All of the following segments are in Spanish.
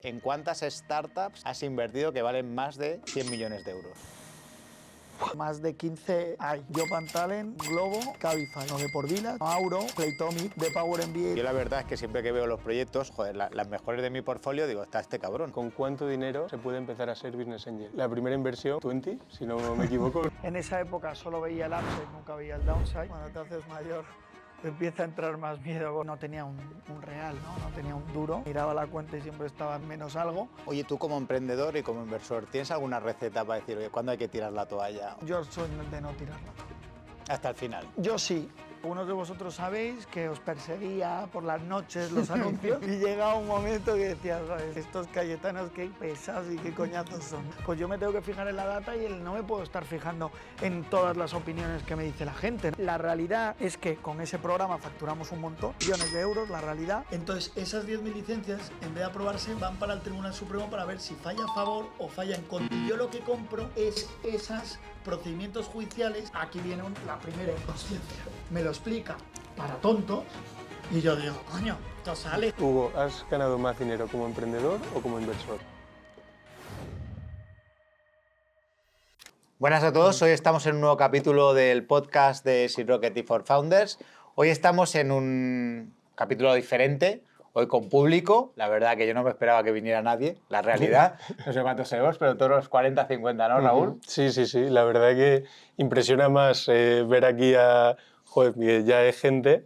¿En cuántas startups has invertido que valen más de 100 millones de euros? Más de 15 hay. Joban Talent, Globo, Cabify, no de por Village, Auro, Playtomic, The Power MBA. Yo la verdad es que siempre que veo los proyectos, joder, las mejores de mi portfolio, digo, está este cabrón. ¿Con cuánto dinero se puede empezar a ser Business Angel? La primera inversión, 20, si no me equivoco. En esa época solo veía el upside, nunca veía el downside. Cuando te haces mayor, te empieza a entrar más miedo. No tenía un real, ¿no? No tenía un duro. Miraba la cuenta y siempre estaba en menos algo. Oye, tú como emprendedor y como inversor, ¿tienes alguna receta para decir, oye, cuándo hay que tirar la toalla? Yo soy de no tirarla. Hasta el final. Yo sí. Algunos de vosotros sabéis que os perseguía por las noches los anuncios y llegaba un momento que decías, ¿sabes? Estos cayetanos qué pesados y qué coñazos son. Pues yo me tengo que fijar en la data y no me puedo estar fijando en todas las opiniones que me dice la gente. La realidad es que con ese programa facturamos un montón, millones de euros, la realidad. Entonces esas 10.000 licencias, en vez de aprobarse, van para el Tribunal Supremo para ver si falla a favor o falla en contra. Y yo lo que compro es esos procedimientos judiciales. Aquí viene la primera inconsciencia. Me lo explica para tontos y yo digo, coño, esto sale. Hugo, ¿has ganado más dinero como emprendedor o como inversor? Buenas a todos, hoy estamos en un nuevo capítulo del podcast de SeedRocket for Founders. Hoy estamos en un capítulo diferente, hoy con público. La verdad que yo no me esperaba que viniera nadie, la realidad. No sé cuántos euros, pero todos los 40, 50, ¿no, Raúl? Sí, la verdad que impresiona más ver aquí a, joder, que ya hay gente,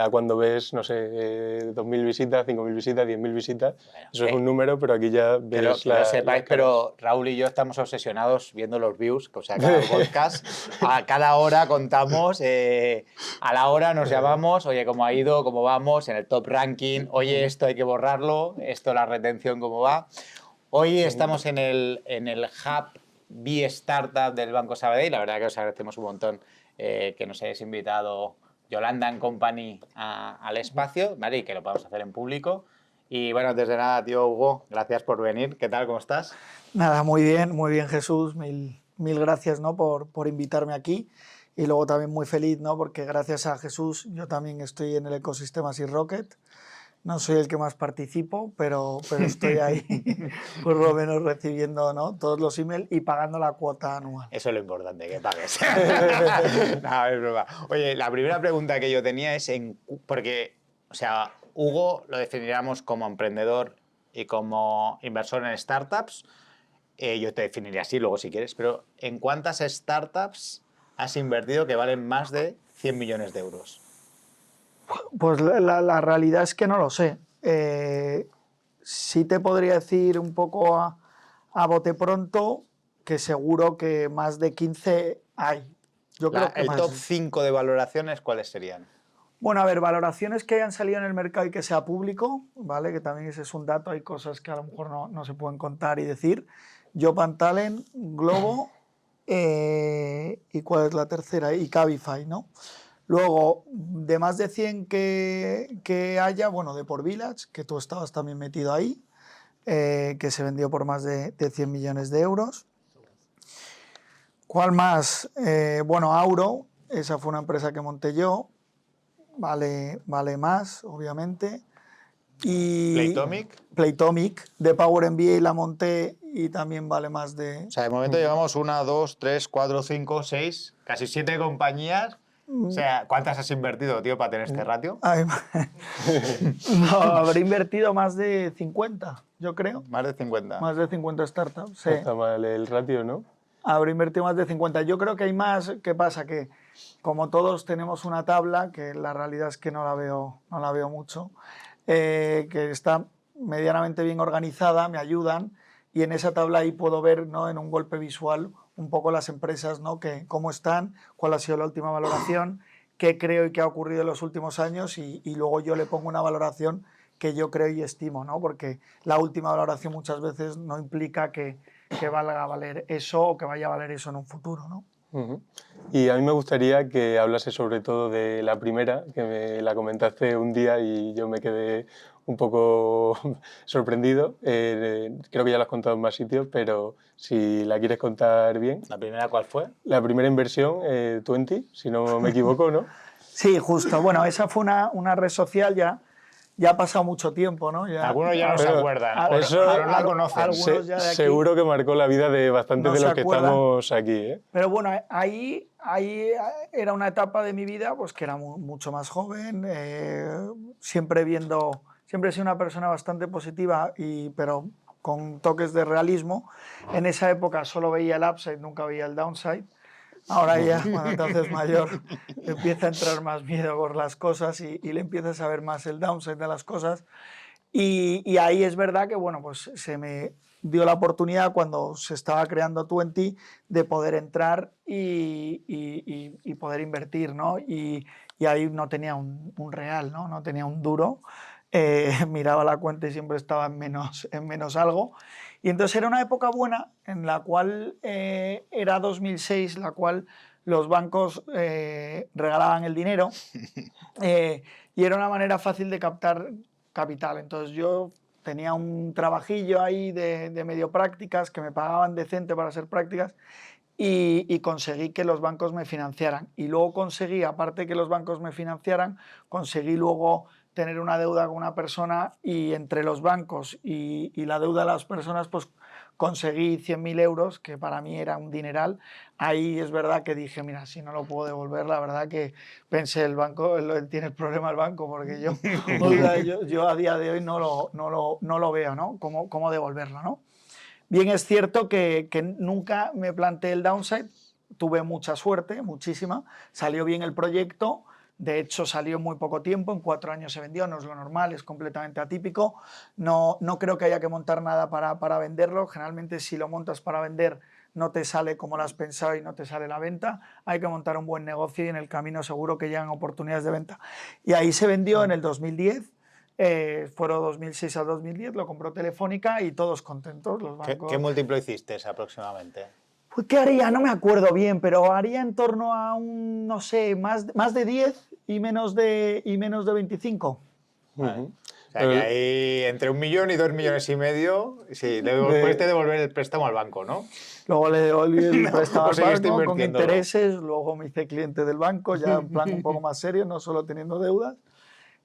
a cuando ves, no sé, 2.000 visitas, 5.000 visitas, 10.000 visitas. Bueno, eso es un número, pero aquí ya ves que lo sepáis, pero Raúl y yo estamos obsesionados viendo los views, o sea, cada podcast, a cada hora contamos, a la hora nos llamamos, oye, cómo ha ido, cómo vamos, en el top ranking, oye, esto hay que borrarlo, esto la retención, cómo va. Hoy estamos en el Hub B Startup del Banco Sabadell, la verdad que os agradecemos un montón que nos hayáis invitado Yolanda and Company al espacio, ¿vale? Y que lo podamos hacer en público. Y bueno, desde nada, tío Hugo, gracias por venir. ¿Qué tal? ¿Cómo estás? Nada, muy bien Jesús, mil gracias, ¿no? por invitarme aquí. Y luego también muy feliz, ¿no? Porque gracias a Jesús yo también estoy en el ecosistema SeedRocket. No soy el que más participo, pero estoy ahí por lo menos recibiendo, ¿no? Todos los emails y pagando la cuota anual. Eso es lo importante, que pagues. No, es broma. Oye, la primera pregunta que yo tenía es porque, o sea, Hugo lo definiríamos como emprendedor y como inversor en startups. Yo te definiría así luego si quieres, pero ¿en cuántas startups has invertido que valen más de 100 millones de euros? Pues la realidad es que no lo sé. Sí te podría decir un poco a bote pronto que seguro que más de 15 hay. Yo creo que el más. top 5 de valoraciones, ¿cuáles serían? Bueno, a ver, valoraciones que hayan salido en el mercado y que sea público, ¿vale? Que también ese es un dato, hay cosas que a lo mejor no se pueden contar y decir. Joban Talent, Globo, ¿y cuál es la tercera? Y Cabify, ¿no? Luego, de más de 100 que haya, bueno, de por Village, que tú estabas también metido ahí, que se vendió por más de 100 millones de euros. ¿Cuál más? Bueno, Auro, esa fue una empresa que monté yo, vale más, obviamente. Y Playtomic, de Power MBA la monté y también vale más de... O sea, de momento llevamos 1, 2, 3, 4, 5, 6, casi 7 compañías. O sea, ¿cuántas has invertido, tío, para tener este ratio? No, habré invertido más de 50, yo creo. Más de 50. Más de 50 startups, sí. No está mal el ratio, ¿no? Habré invertido más de 50. Yo creo que hay más. ¿Qué pasa? Que como todos tenemos una tabla, que la realidad es que no la veo mucho, que está medianamente bien organizada, me ayudan, y en esa tabla ahí puedo ver, ¿no? En un golpe visual un poco las empresas, ¿no? Que, cómo están, cuál ha sido la última valoración, qué creo y qué ha ocurrido en los últimos años y luego yo le pongo una valoración que yo creo y estimo, ¿no? Porque la última valoración muchas veces no implica que valga a valer eso o que vaya a valer eso en un futuro, ¿no? Y a mí me gustaría que hablase sobre todo de la primera, que me la comentaste un día y yo me quedé un poco sorprendido. Creo que ya lo has contado en más sitios, pero si la quieres contar bien. ¿La primera cuál fue? La primera inversión, 20, si no me equivoco, ¿no? Sí, justo. Bueno, esa fue una red social ya ya ha pasado mucho tiempo, ¿no? Ya, Algunos ya no se Pero acuerdan, a- o eso- no la conocen. algunos ya de aquí seguro que marcó la vida de bastantes no de se los que acuerdan. estamos aquí, ¿eh? Pero bueno, ahí era una etapa de mi vida pues que era mucho más joven, siempre he sido una persona bastante positiva, pero con toques de realismo. En esa época solo veía el upside, nunca veía el downside. Ahora ya, cuando te haces mayor, empieza a entrar más miedo por las cosas y le empiezas a ver más el downside de las cosas. Y ahí es verdad que, bueno, pues se me dio la oportunidad cuando se estaba creando Twenty de poder entrar y poder invertir, ¿no? Y ahí no tenía un real, ¿no? No tenía un duro. Miraba la cuenta y siempre estaba en menos algo. Y entonces era una época buena en la cual era 2006, la cual los bancos regalaban el dinero y era una manera fácil de captar capital. Entonces yo tenía un trabajillo ahí de medio prácticas que me pagaban decente para hacer prácticas y conseguí que los bancos me financiaran. Y luego conseguí, aparte de que los bancos me financiaran, conseguí luego tener una deuda con una persona y entre los bancos y la deuda de las personas, pues conseguí 100.000 euros, que para mí era un dineral. Ahí es verdad que dije, mira, si no lo puedo devolver, la verdad que pensé, el banco, tiene el problema el banco, porque yo, o sea, yo a día de hoy no lo veo, ¿no? ¿Cómo devolverlo, ¿no? Bien, es cierto que nunca me planteé el downside, tuve mucha suerte, muchísima, salió bien el proyecto, de hecho salió en muy poco tiempo, en 4 años se vendió, no es lo normal, es completamente atípico, no creo que haya que montar nada para venderlo, generalmente si lo montas para vender no te sale como lo has pensado y no te sale la venta, hay que montar un buen negocio y en el camino seguro que llegan oportunidades de venta. Y ahí se vendió en el 2010, fueron 2006 a 2010, lo compró Telefónica y todos contentos. Los bancos. ¿Qué múltiplo hiciste aproximadamente? Pues, ¿qué haría? No me acuerdo bien, pero haría en torno a un, no sé, más de 10 y menos de 25. Vale. Ujú. O sea que ahí entre 1 millón y 2,5 millones, sí, pudiste devolver el préstamo al banco, ¿no? Luego le devolví el préstamo o al seguiste banco con invirtiéndolo. intereses, luego me hice cliente del banco, ya en plan un poco más serio, no solo teniendo deudas,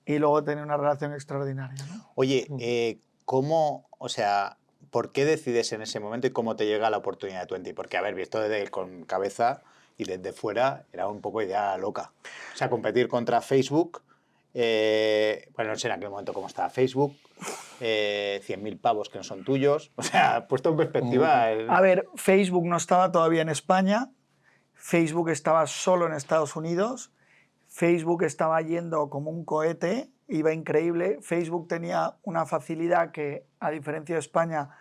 y luego tenía una relación extraordinaria, ¿no? Oye, o sea, ¿por qué decides en ese momento y cómo te llega la oportunidad de Twenty? Porque, a ver, visto desde con cabeza y desde fuera, era un poco idea loca. O sea, competir contra Facebook, bueno, no sé en aquel momento cómo estaba Facebook, 100.000 pavos que no son tuyos. O sea, puesto en perspectiva... A ver, Facebook no estaba todavía en España, Facebook estaba solo en Estados Unidos, Facebook estaba yendo como un cohete, iba increíble. Facebook tenía una facilidad que, a diferencia de España,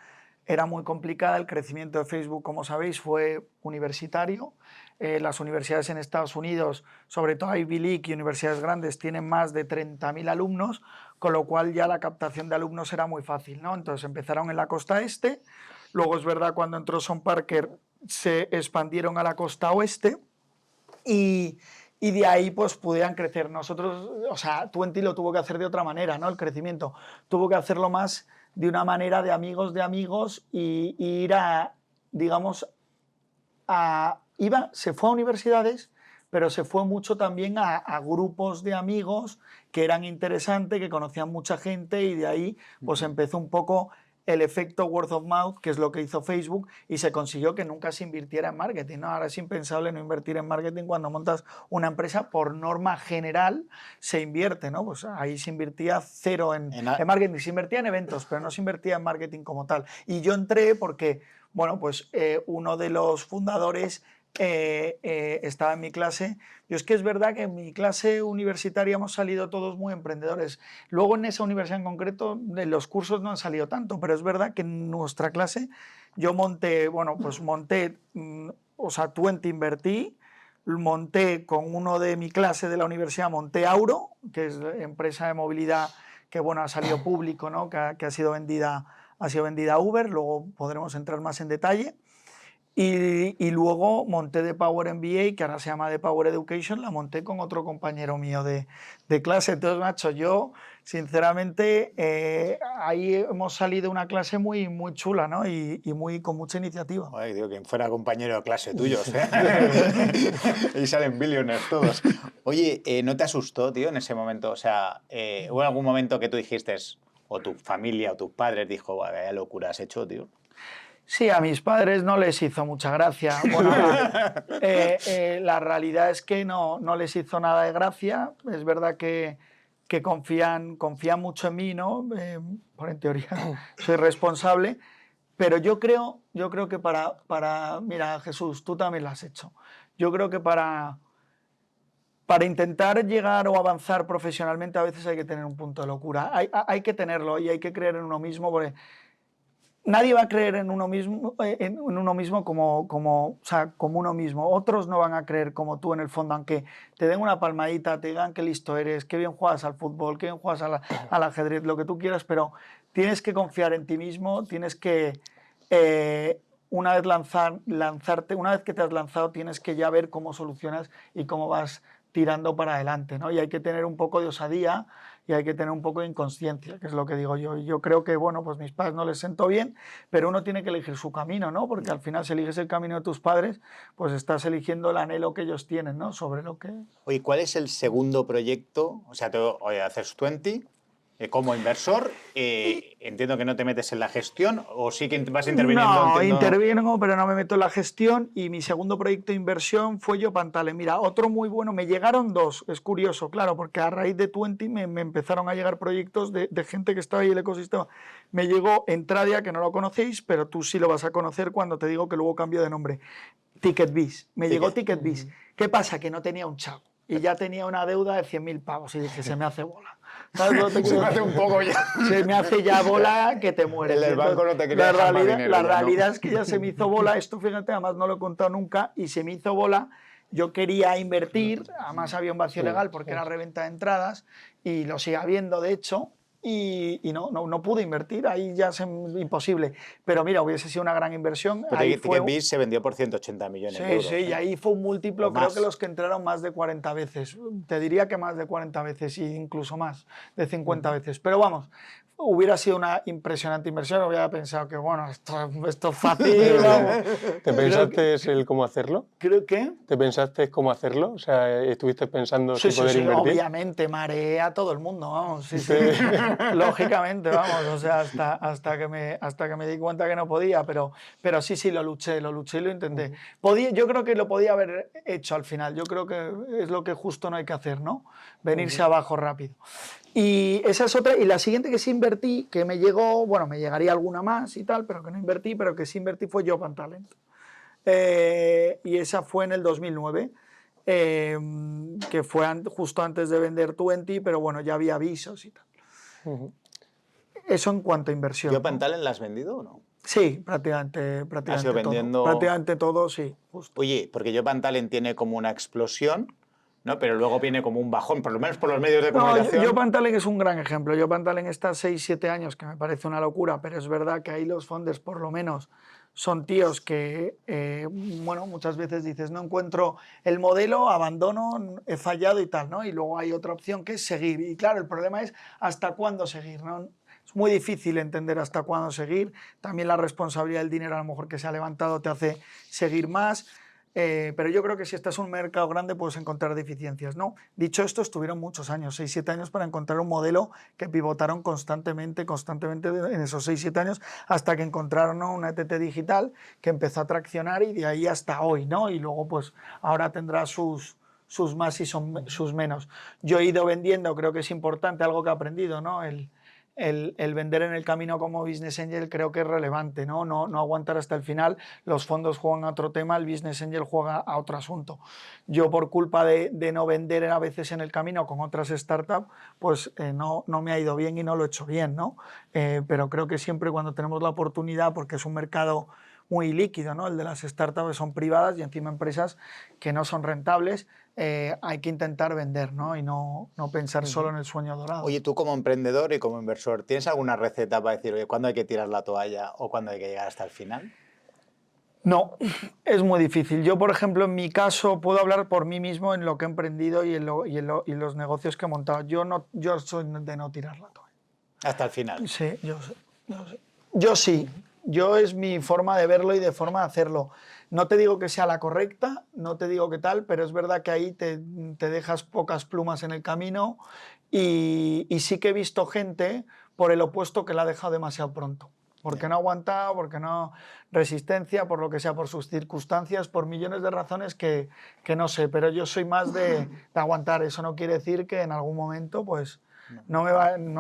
era muy complicada. El crecimiento de Facebook, como sabéis, fue universitario. Las universidades en Estados Unidos, sobre todo Ivy League y universidades grandes, tienen más de 30.000 alumnos, con lo cual ya la captación de alumnos era muy fácil, ¿no? Entonces empezaron en la costa este, luego es verdad cuando entró Sean Parker se expandieron a la costa oeste y de ahí pues pudieran crecer. Nosotros, o sea, Twenty lo tuvo que hacer de otra manera, ¿no? El crecimiento tuvo que hacerlo más de una manera de amigos y ir a, digamos, se fue a universidades, pero se fue mucho también a grupos de amigos que eran interesantes, que conocían mucha gente y de ahí pues empezó un poco el efecto word of mouth, que es lo que hizo Facebook, y se consiguió que nunca se invirtiera en marketing, ¿no? Ahora es impensable no invertir en marketing cuando montas una empresa, por norma general se invierte, ¿no? Pues ahí se invertía cero en marketing, se invertía en eventos, pero no se invertía en marketing como tal. Y yo entré porque, bueno, pues uno de los fundadores estaba en mi clase. Yo es que es verdad que en mi clase universitaria hemos salido todos muy emprendedores. Luego en esa universidad en concreto, de los cursos no han salido tanto, pero es verdad que en nuestra clase yo monté, o sea, Twenty invertí, monté con uno de mi clase de la universidad, monté Auro, que es la empresa de movilidad que, bueno, ha salido público, ¿no? que ha sido vendida a Uber, luego podremos entrar más en detalle. Y luego monté The Power MBA, que ahora se llama The Power Education, la monté con otro compañero mío de clase. Entonces, macho, yo, sinceramente, ahí hemos salido una clase muy, muy chula, ¿no? Y muy, con mucha iniciativa. Ay, digo, quien fuera compañero de clase tuyos, ¿eh? Y salen billionaires todos. Oye, ¿no te asustó, tío, en ese momento? O sea, ¿hubo algún momento que tú dijiste, o tu familia o tus padres dijo, vaya locura has hecho, tío? Sí, a mis padres no les hizo mucha gracia. Bueno, la realidad es que no les hizo nada de gracia. Es verdad que confían mucho en mí, ¿no? Por en teoría soy responsable, pero yo creo que mira, Jesús, tú también lo has hecho. Yo creo que para intentar llegar o avanzar profesionalmente a veces hay que tener un punto de locura. Hay que tenerlo y hay que creer en uno mismo, porque nadie va a creer en uno mismo como uno mismo. Otros no van a creer como tú en el fondo, aunque te den una palmadita, te digan qué listo eres, qué bien juegas al fútbol, qué bien juegas al ajedrez, lo que tú quieras, pero tienes que confiar en ti mismo, tienes que, una vez lanzarte, una vez que te has lanzado, tienes que ya ver cómo solucionas y cómo vas tirando para adelante, ¿no? Y hay que tener un poco de osadía y hay que tener un poco de inconsciencia, que es lo que digo yo. Y yo creo que, bueno, pues mis padres no les sentó bien, pero uno tiene que elegir su camino, ¿no? Porque al final, si eliges el camino de tus padres, pues estás eligiendo el anhelo que ellos tienen, ¿no? Sobre lo que... Oye, ¿cuál es el segundo proyecto? O sea, oye, haces 20 como inversor. Entiendo que no te metes en la gestión, o sí que vas interviniendo. No, intervengo, pero no me meto en la gestión. Y mi segundo proyecto de inversión fue Yopantale. Mira, otro muy bueno, me llegaron dos, es curioso, claro, porque a raíz de 20 me empezaron a llegar proyectos de gente que estaba ahí en el ecosistema. Me llegó Entradia, que no lo conocéis, pero tú sí lo vas a conocer cuando te digo que luego cambio de nombre. TicketBiz. Me llegó TicketBiz. ¿Qué pasa? Que no tenía un chavo. Y ya tenía una deuda de 100.000 pavos. Y dije, se me hace bola. Se me hace un poco ya. Se me hace ya bola que te mueres. El del banco no te quería dejar más dinero. La realidad es que ya se me hizo bola. Esto, fíjate, además no lo he contado nunca. Y se me hizo bola. Yo quería invertir. Además había un vacío legal porque era reventa de entradas. Y lo sigue habiendo, de hecho. Y no pude invertir, ahí ya es imposible. Pero mira, hubiese sido una gran inversión. Pero TicketBiz se vendió por 180 millones de euros. Sí, y ahí fue un múltiplo, creo que los que entraron más de 40 veces. Te diría que más de 40 veces, y incluso más, de 50 veces. Pero vamos, hubiera sido una impresionante inversión. Hubiera pensado que, bueno, esto es fácil. Vamos. ¿Te pensaste el cómo hacerlo? Creo que... ¿Te pensaste cómo hacerlo? O sea, ¿estuviste pensando si poder invertir? Obviamente, mareé a todo el mundo, vamos. Sí. Lógicamente, vamos. O sea, hasta que me di cuenta que no podía, pero sí, lo luché y lo intenté. Yo creo que lo podía haber hecho al final. Yo creo que es lo que justo no hay que hacer, ¿no? Venirse abajo rápido. Y esa es otra. Y la siguiente que sí invertí, que me llegó, bueno, me llegaría alguna más y tal, pero que no invertí, pero que sí invertí fue Yopantale. Y esa fue en el 2009, que fue justo antes de vender 20, pero bueno, ya había avisos y tal. Eso en cuanto a inversión. ¿Yopantale la has vendido o no? Sí, prácticamente ¿Has ido vendiendo? Todo. Prácticamente todo, sí. Justo. Oye, porque Yopantale tiene como una explosión, ¿no? Pero luego viene como un bajón, por lo menos por los medios de comunicación. Yopantale es un gran ejemplo. Yopantale está 6-7 años, que me parece una locura, pero es verdad que ahí los fondos, por lo menos, son tíos que, bueno, muchas veces dices, no encuentro el modelo, abandono, he fallado y tal, ¿no? Y luego hay otra opción que es seguir. Y claro, el problema es hasta cuándo seguir, ¿no? Es muy difícil entender hasta cuándo seguir. También la responsabilidad del dinero, a lo mejor que se ha levantado, te hace seguir más. Pero yo creo que si estás en un mercado grande puedes encontrar deficiencias, ¿no? Dicho esto, estuvieron muchos años, 6-7 años, para encontrar un modelo que pivotaron constantemente en esos 6-7 años, hasta que encontraron, ¿no?, una ETT digital que empezó a traccionar, y de ahí hasta hoy, ¿no? Y luego pues ahora tendrá sus más y sus menos. Yo he ido vendiendo, creo que es importante, algo que he aprendido, ¿no? El vender en el camino como business angel creo que es relevante, ¿no? No aguantar hasta el final. Los fondos juegan a otro tema, el business angel juega a otro asunto. Yo, por culpa de no vender a veces en el camino con otras startups, pues no me ha ido bien y no lo he hecho bien, ¿no? Pero creo que siempre, cuando tenemos la oportunidad, porque es un mercado muy líquido, ¿no? El de las startups son privadas y encima empresas que no son rentables, hay que intentar vender, ¿no? Y no pensar solo en el sueño dorado. Oye, tú como emprendedor y como inversor, ¿tienes alguna receta para decir, oye, cuándo hay que tirar la toalla o cuándo hay que llegar hasta el final? No, es muy difícil. Yo, por ejemplo, en mi caso, puedo hablar por mí mismo en lo que he emprendido y los negocios que he montado. Yo soy de no tirar la toalla. Hasta el final. Sí, yo sé, yo sé. Yo sí, yo es mi forma de verlo y de forma de hacerlo. No te digo que sea la correcta, no te digo que tal, pero es verdad que ahí te dejas pocas plumas en el camino y sí que he visto gente por el opuesto que la ha dejado demasiado pronto. Porque no ha aguantado, porque no resistencia, por lo que sea, por sus circunstancias, por millones de razones que no sé, pero yo soy más de aguantar. Eso no quiere decir que en algún momento pues no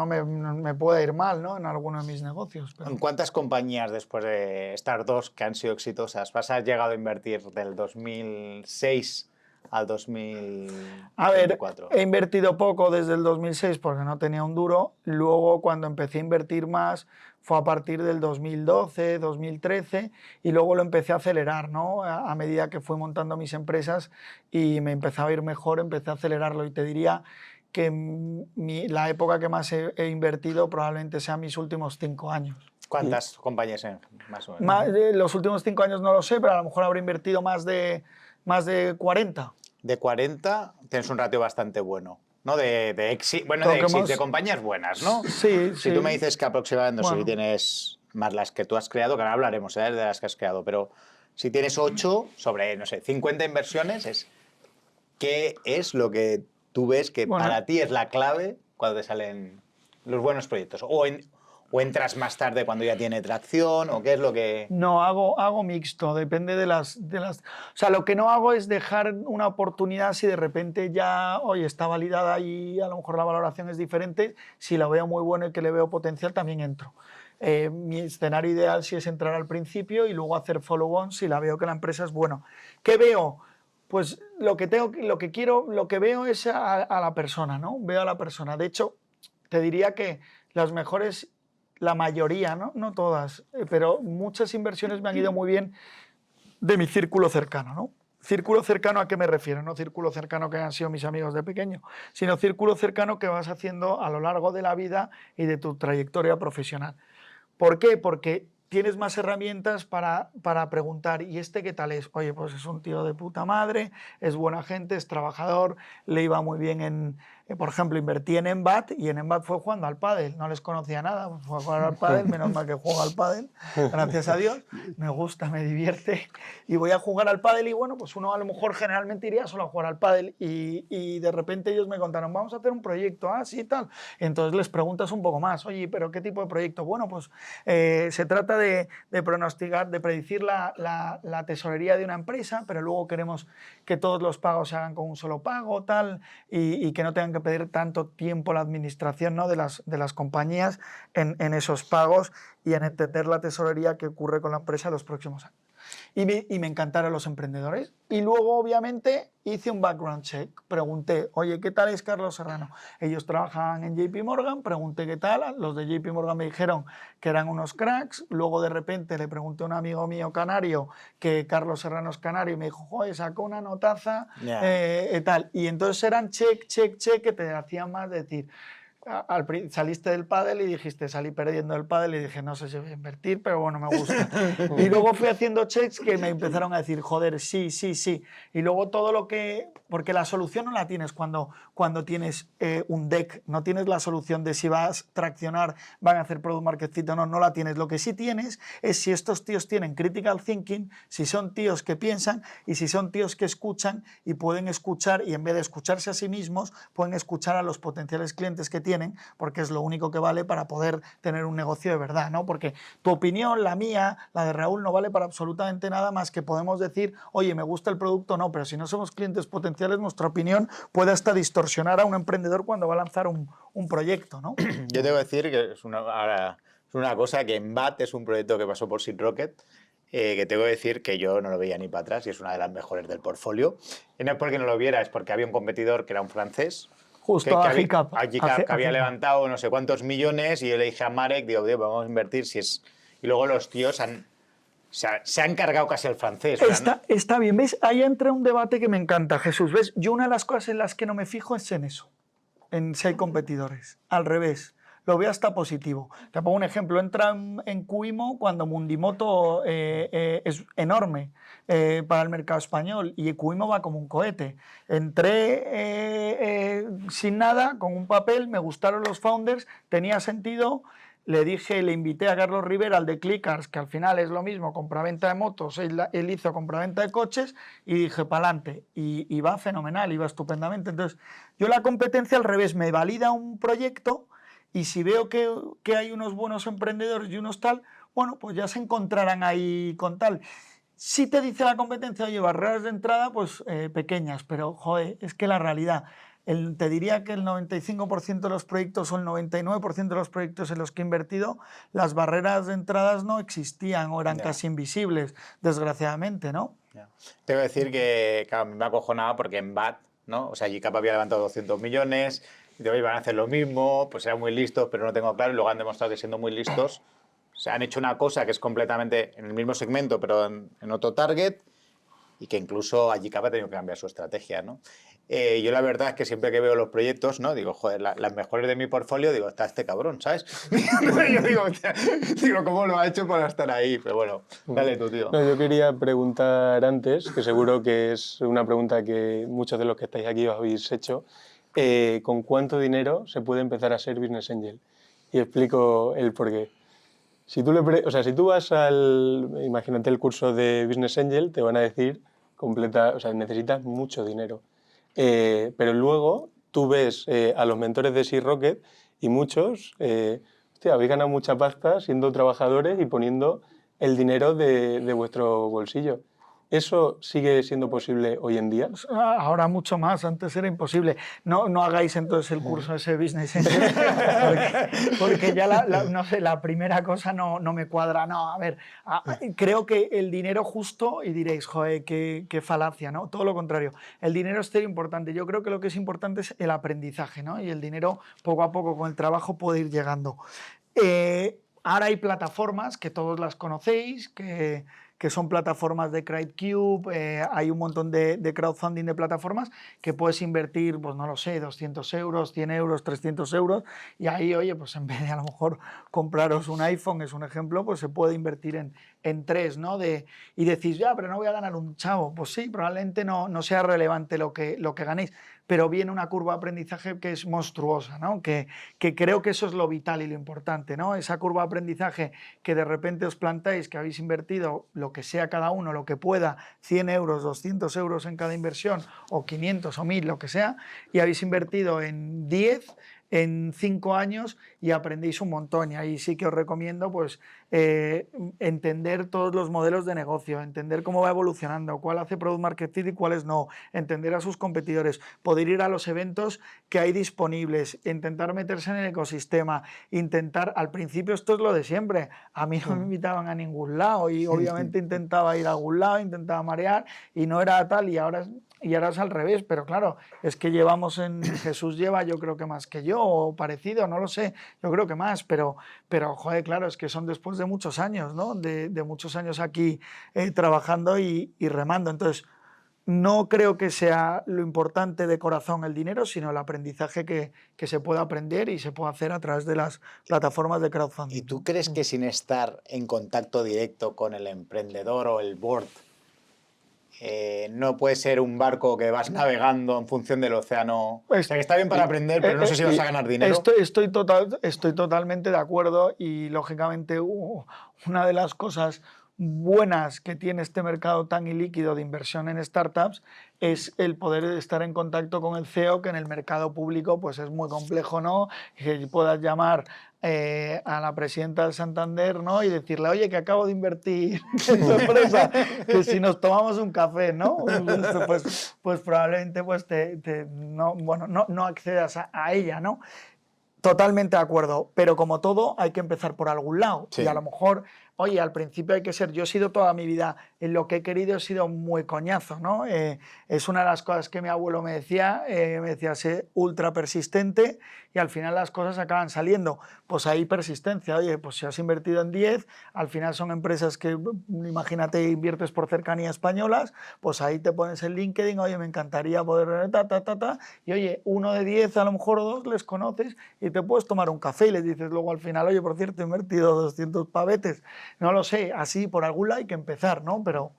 me pueda ir mal, ¿no? En alguno de mis negocios. Pero... ¿En cuántas compañías después de estas dos que han sido exitosas has llegado a invertir del 2006 al 2024? A ver, he invertido poco desde el 2006 porque no tenía un duro. Luego, cuando empecé a invertir más, fue a partir del 2012, 2013, y luego lo empecé a acelerar, ¿no? A medida que fui montando mis empresas y me empezaba a ir mejor, empecé a acelerarlo. Y te diría que la época que más he invertido probablemente sean mis últimos 5 años. ¿Cuántas compañías más o menos? Los últimos 5 años no lo sé, pero a lo mejor habré invertido más de 40. De 40 tienes un ratio bastante bueno, ¿no? De éxito, bueno, de compañías buenas, ¿no? Sí, Si tú me dices que aproximadamente, bueno, si tienes más las que tú has creado, que ahora hablaremos de las que has creado, pero si tienes 8 sobre, no sé, 50 inversiones, ¿qué es lo que tú ves que para ti es la clave cuando te salen los buenos proyectos? ¿O entras más tarde cuando ya tiene tracción? ¿O qué es lo que...? No, hago mixto, depende de las... O sea, lo que no hago es dejar una oportunidad si de repente ya, oye, está validada y a lo mejor la valoración es diferente. Si la veo muy buena y que le veo potencial, también entro. Mi escenario ideal sí es entrar al principio y luego hacer follow-on si la veo que la empresa es buena. ¿Qué veo? Pues lo que veo es a la persona, ¿no? Veo a la persona. De hecho, te diría que las mejores... La mayoría, no todas, pero muchas inversiones me han ido muy bien de mi círculo cercano, ¿no? Círculo cercano, ¿a qué me refiero? No círculo cercano que han sido mis amigos de pequeño, sino círculo cercano que vas haciendo a lo largo de la vida y de tu trayectoria profesional. ¿Por qué? Porque tienes más herramientas para preguntar, ¿y este qué tal es? Oye, pues es un tío de puta madre, es buena gente, es trabajador, le iba muy bien por ejemplo, invertí en Embat y en Embat fue jugando al pádel, no les conocía nada, pues fue a jugar al pádel, menos mal que juego al pádel, gracias a Dios, me gusta, me divierte y voy a jugar al pádel y bueno, pues uno a lo mejor generalmente iría solo a jugar al pádel y de repente ellos me contaron, vamos a hacer un proyecto, sí, tal, entonces les preguntas un poco más, oye, pero ¿qué tipo de proyecto? Bueno, pues se trata de pronosticar, de predecir la tesorería de una empresa, pero luego queremos que todos los pagos se hagan con un solo pago, tal, y que no tengan que pedir tanto tiempo la administración, ¿no? de las compañías en esos pagos y en entender la tesorería que ocurre con la empresa en los próximos años. Y me encantaron los emprendedores. Y luego, obviamente, hice un background check. Pregunté, oye, ¿qué tal es Carlos Serrano? Ellos trabajaban en JP Morgan, pregunté qué tal. Los de JP Morgan me dijeron que eran unos cracks. Luego, de repente, le pregunté a un amigo mío canario que Carlos Serrano es canario y me dijo, joder, sacó una notaza, tal. Y entonces eran check, check, check que te hacían más decir... saliste del pádel y dijiste, salí perdiendo el pádel y dije, no sé si voy a invertir, pero bueno, me gusta. Y luego fui haciendo checks que me empezaron a decir, joder, sí, sí, sí. Y luego todo lo que... Porque la solución no la tienes cuando tienes un deck, no tienes la solución de si vas a traccionar, van a hacer product market fit o no, no la tienes. Lo que sí tienes es si estos tíos tienen critical thinking, si son tíos que piensan y si son tíos que escuchan y pueden escuchar y en vez de escucharse a sí mismos, pueden escuchar a los potenciales clientes que tienen, porque es lo único que vale para poder tener un negocio de verdad, ¿no? Porque tu opinión, la mía, la de Raúl, no vale para absolutamente nada más que podemos decir, oye, me gusta el producto, no, pero si no somos clientes potenciales, nuestra opinión puede hasta distorsionar a un emprendedor cuando va a lanzar un proyecto, ¿no? Yo tengo que decir que es una cosa que Embat es un proyecto que pasó por Seed Rocket, que tengo que decir que yo no lo veía ni para atrás y es una de las mejores del portfolio. Y no es porque no lo viera, es porque había un competidor que era un francés, justo que había levantado no sé cuántos millones y yo le dije a Marek, digo, vamos a invertir si es... Y luego los tíos se han cargado casi al francés. Está bien, ¿ves? Ahí entra un debate que me encanta, Jesús. ¿Ves? Yo una de las cosas en las que no me fijo es en eso, en si hay competidores. Al revés. lo veo hasta positivo. Te pongo un ejemplo, entra en Cuimo cuando Mundimoto es enorme para el mercado español y Cuimo va como un cohete. Entré sin nada, con un papel, me gustaron los founders, tenía sentido. Le invité a Carlos Rivera, al de Clickers, que al final es lo mismo, compraventa de motos, él hizo compraventa de coches, y dije, pa'lante, y va fenomenal, iba estupendamente. Entonces, yo la competencia al revés, me valida un proyecto, y si veo que hay unos buenos emprendedores y unos tal, bueno, pues ya se encontrarán ahí con tal. Si te dice la competencia, oye, barreras de entrada, pues pequeñas, pero joder, es que la realidad, te diría que el 95% de los proyectos o el 99% de los proyectos en los que he invertido, las barreras de entradas no existían o eran casi invisibles, desgraciadamente, ¿no? Tengo que decir que claro, me ha acojonado porque en BAT, ¿no? O sea, GCAP había levantado 200 millones, y de hoy van a hacer lo mismo, pues eran muy listos, pero no tengo claro, y luego han demostrado que siendo muy listos, o sea, han hecho una cosa que es completamente en el mismo segmento, pero en otro target, y que incluso allí GCAP ha tenido que cambiar su estrategia, ¿no? Yo la verdad es que siempre que veo los proyectos, ¿no? Digo, joder, las mejores de mi portfolio, digo, está este cabrón, ¿sabes? Yo digo, ¿cómo lo ha hecho para estar ahí? Pero bueno, dale tú, tío. No, yo quería preguntar antes, que seguro que es una pregunta que muchos de los que estáis aquí os habéis hecho, ¿con cuánto dinero se puede empezar a ser Business Angel? Y explico el porqué. Si tú, si tú vas imagínate el curso de Business Angel, te van a decir, necesitas mucho dinero. Pero luego tú ves a los mentores de Sea Rocket y muchos, hostia, habéis ganado mucha pasta siendo trabajadores y poniendo el dinero de vuestro bolsillo. ¿Eso sigue siendo posible hoy en día? Ahora mucho más, antes era imposible. No hagáis entonces el curso ese Business Angel, porque ya no sé, la primera cosa no me cuadra. No, a ver, creo que el dinero justo, y diréis, joder, qué falacia, ¿no? Todo lo contrario, el dinero es importante. Yo creo que lo que es importante es el aprendizaje, ¿no? Y el dinero poco a poco con el trabajo puede ir llegando. Ahora hay plataformas que todos las conocéis, que son plataformas de CrowdCube, hay un montón de crowdfunding de plataformas que puedes invertir, pues no lo sé, 200 euros, 100 euros, 300 euros, y ahí, oye, pues en vez de a lo mejor compraros un iPhone, es un ejemplo, pues se puede invertir en 3, ¿no? Y decís, ya, pero no voy a ganar un chavo. Pues sí, probablemente no sea relevante lo que ganéis, pero viene una curva de aprendizaje que es monstruosa, ¿no? Que creo que eso es lo vital y lo importante, ¿no? Esa curva de aprendizaje que de repente os plantáis, que habéis invertido lo que sea cada uno, lo que pueda, 100 euros, 200 euros en cada inversión, o 500 o 1000, lo que sea, y habéis invertido en 10, en 5 años, y aprendéis un montón. Y ahí sí que os recomiendo pues, entender todos los modelos de negocio, entender cómo va evolucionando, cuál hace Product Market Fit y cuáles no, entender a sus competidores, poder ir a los eventos que hay disponibles, intentar meterse en el ecosistema, al principio esto es lo de siempre, a mí no me invitaban a ningún lado y obviamente intentaba ir a algún lado, intentaba marear y no era tal, y ahora es al revés, pero claro, es que Jesús lleva yo creo que más que yo, o parecido, no lo sé, yo creo que más, pero joder, claro, es que son después de muchos años, ¿no? De muchos años aquí trabajando y remando. Entonces, no creo que sea lo importante de corazón el dinero, sino el aprendizaje que se puede aprender y se puede hacer a través de las plataformas de crowdfunding. ¿Y tú crees que sin estar en contacto directo con el emprendedor o el board, no puede ser un barco que vas navegando en función del océano? O sea, que está bien para aprender, pero no sé si vas a ganar dinero. Estoy totalmente de acuerdo, y lógicamente una de las cosas buenas que tiene este mercado tan ilíquido de inversión en startups es el poder estar en contacto con el CEO, que en el mercado público pues es muy complejo, ¿no? Que puedas llamar a la presidenta del Santander, ¿no? Y decirle, oye, que acabo de invertir en tu empresa, que si nos tomamos un café, ¿no? Pues probablemente pues no accedas a ella, ¿no? Totalmente de acuerdo, pero como todo hay que empezar por algún lado, Sí. y a lo mejor oye, al principio hay que ser, yo he sido toda mi vida, en lo que he querido he sido muy coñazo, ¿no? Es una de las cosas que mi abuelo me decía, sé ultra persistente y al final las cosas acaban saliendo. Pues ahí persistencia, oye, pues si has invertido en 10, al final son empresas que, imagínate, inviertes por cercanía españolas, pues ahí te pones en LinkedIn, oye, me encantaría poder, y oye, uno de 10, a lo mejor o 2 les conoces y te puedes tomar un café y les dices luego al final, oye, por cierto, he invertido 200 pavetes, no lo sé, así por algún lado hay que empezar, ¿no? Pero...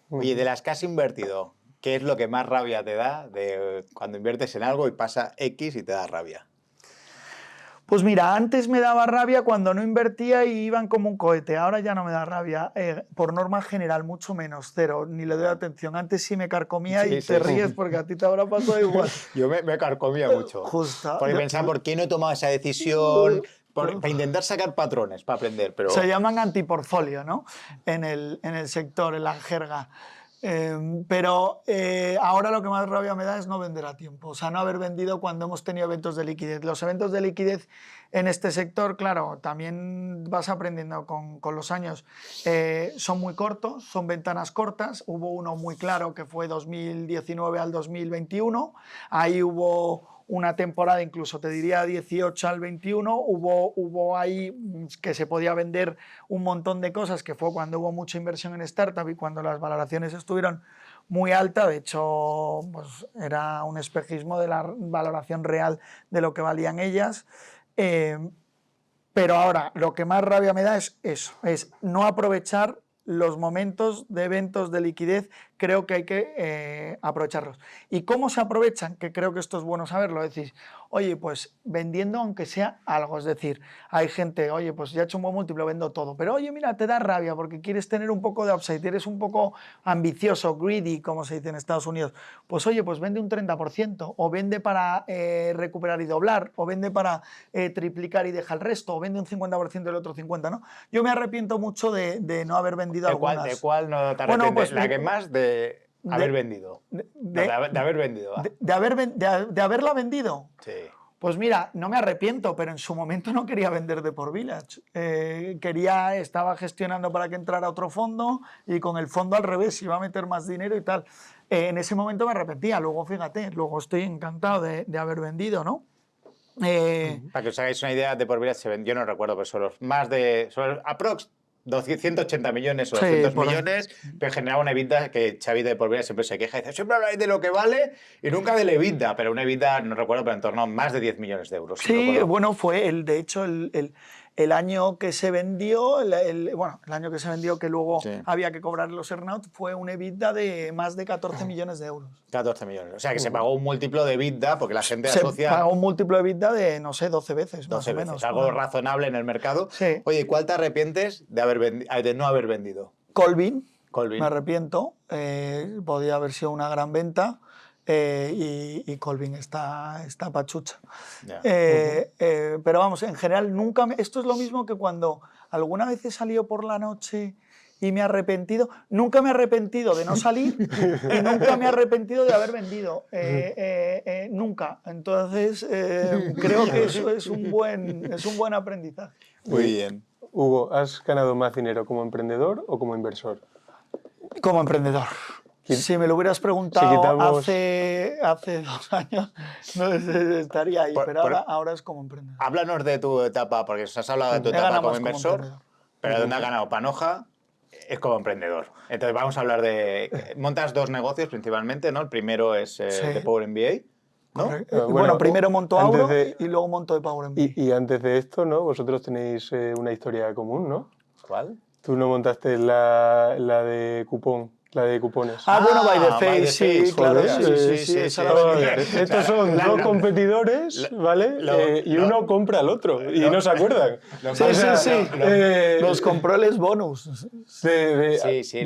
Oye, de las que has invertido, ¿qué es lo que más rabia te da de cuando inviertes en algo y pasa X y te da rabia? Pues mira, antes me daba rabia cuando no invertía y iban como un cohete, ahora ya no me da rabia, por norma general, mucho menos, cero, ni le doy atención. Antes sí me carcomía Sí, y sí, te sí. ríes porque a ti te habrá pasado igual. Yo me carcomía mucho. Justo. Porque Yo- pensaba, ¿por qué no he tomado esa decisión? Para intentar sacar patrones, para aprender, pero... Se llaman antiportfolio, ¿no? En el sector, en la jerga. Pero ahora lo que más rabia me da es no vender a tiempo, o sea, no haber vendido cuando hemos tenido eventos de liquidez. Los eventos de liquidez en este sector, claro, también vas aprendiendo con los años. Son muy cortos, son ventanas cortas. Hubo uno muy claro que fue 2019 al 2021. Ahí hubo una temporada, incluso te diría 18 al 21, hubo ahí que se podía vender un montón de cosas, que fue cuando hubo mucha inversión en startup y cuando las valoraciones estuvieron muy altas. De hecho, pues era un espejismo de la valoración real de lo que valían ellas. Pero ahora, lo que más rabia me da es eso, es no aprovechar los momentos de eventos de liquidez. Creo que hay que aprovecharlos. ¿Y cómo se aprovechan? Que creo que esto es bueno saberlo. Decís, oye, pues vendiendo aunque sea algo. Es decir, hay gente, oye, pues ya he hecho un buen múltiplo, vendo todo. Pero oye, mira, te da rabia porque quieres tener un poco de upside, eres un poco ambicioso, greedy, como se dice en Estados Unidos. Pues oye, pues vende un 30%, o vende para recuperar y doblar, o vende para triplicar y deja el resto, o vende un 50% del otro 50%, ¿no? Yo me arrepiento mucho de no haber vendido algunas. ¿De cuál no te Bueno, arrepientes? pues La que más de haber vendido. No, de haber vendido. Va. De haberla vendido. Sí. Pues mira, no me arrepiento, pero en su momento no quería vender de por Village. Estaba gestionando para que entrara otro fondo y con el fondo al revés iba a meter más dinero y tal. En ese momento me arrepentía, luego fíjate, luego estoy encantado de haber vendido, ¿no? Para que os hagáis una idea, de por vida se vendió, yo no recuerdo, pero son los más de... Son aprox 180 millones o 200 Sí, millones, pero generaba una EBITDA que Xavi de por vida siempre se queja y dice, siempre habláis de lo que vale y nunca del EBITDA, pero una EBITDA, no recuerdo, pero en torno a más de 10 millones de euros. Sí, bueno, fue de hecho, el año que se vendió, el año que se vendió, que luego sí. había que cobrar los earnouts, fue un EBITDA de más de 14 millones de euros. 14 millones. O sea, que se pagó un múltiplo de EBITDA porque la gente se asocia... pagó un múltiplo de EBITDA de, no sé, 12 veces, 12 más o veces. menos. Algo razonable en el mercado. Sí. Oye, ¿cuál te arrepientes de no haber vendido? Colvin. Colvin. Me arrepiento. Podía haber sido una gran venta. Y Colvin está pachucha. Yeah. Pero vamos, en general, esto es lo mismo que cuando alguna vez he salido por la noche y me he arrepentido. Nunca me he arrepentido de no salir y nunca me he arrepentido de haber vendido. Nunca. Entonces, creo que eso es un buen aprendizaje. Muy bien. Hugo, ¿has ganado más dinero como emprendedor o como inversor? Como emprendedor. Si me lo hubieras preguntado hace 2 años, no estaría ahí, pero ahora es como emprendedor. Háblanos de tu etapa, porque os has hablado de tu etapa como inversor, pero donde has ganado Panoja es como emprendedor. Entonces vamos a hablar de... Montas 2 negocios principalmente, ¿no? El primero es de Power MBA, ¿no? Bueno, primero monto Auro y luego monto de Power MBA. Y antes de esto, ¿no? Vosotros tenéis una historia común, ¿no? ¿Cuál? Tú no montaste la de cupón. La de cupones. Bueno, By the Face, sí, claro. Sí. Estos son 2 competidores, ¿vale? Y uno compra al otro y no se acuerdan. Sí. Nos compró el bonus.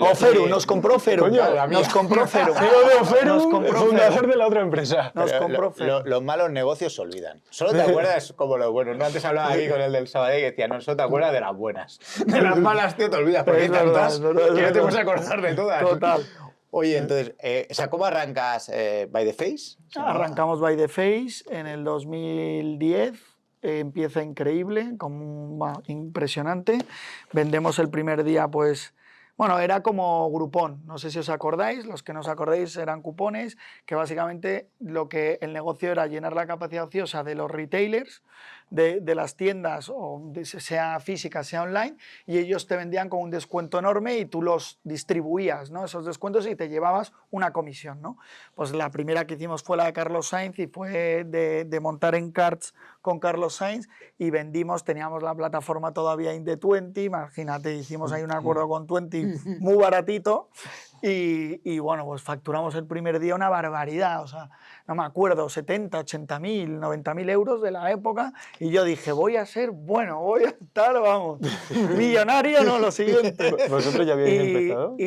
Oferu, nos compró Oferu. Nos compró Oferu. CEO de Oferu, fundador de la otra empresa. Nos compró Oferu. Los malos negocios se olvidan. Solo te acuerdas como los buenos. No, antes hablaba aquí con el del Sabadell que decía, no, solo te acuerdas de las buenas. De las malas, tío, te olvidas. Porque hay tantas que no te puedes acordar de todas. Total. Oye, entonces, ¿cómo arrancas By the Face? Arrancamos By the Face en el 2010. empieza increíble, impresionante. Vendemos el primer día, pues, bueno, era como Groupon, no sé si os acordáis, los que no os acordáis eran cupones, que básicamente lo que el negocio era llenar la capacidad ociosa de los retailers, de las tiendas, sea física, sea online, y ellos te vendían con un descuento enorme y tú los distribuías, ¿no? Esos descuentos y te llevabas una comisión, ¿no? Pues la primera que hicimos fue la de Carlos Sainz y fue de montar en carts con Carlos Sainz y vendimos, teníamos la plataforma todavía in the 20, imagínate, hicimos ahí un acuerdo con 20 muy baratito y bueno, pues facturamos el primer día una barbaridad, o sea, no me acuerdo, 70, 80.000, 90.000 euros de la época y yo dije, voy a estar, vamos, millonario, no, lo siguiente. ¿Vosotros ya habíais empezado?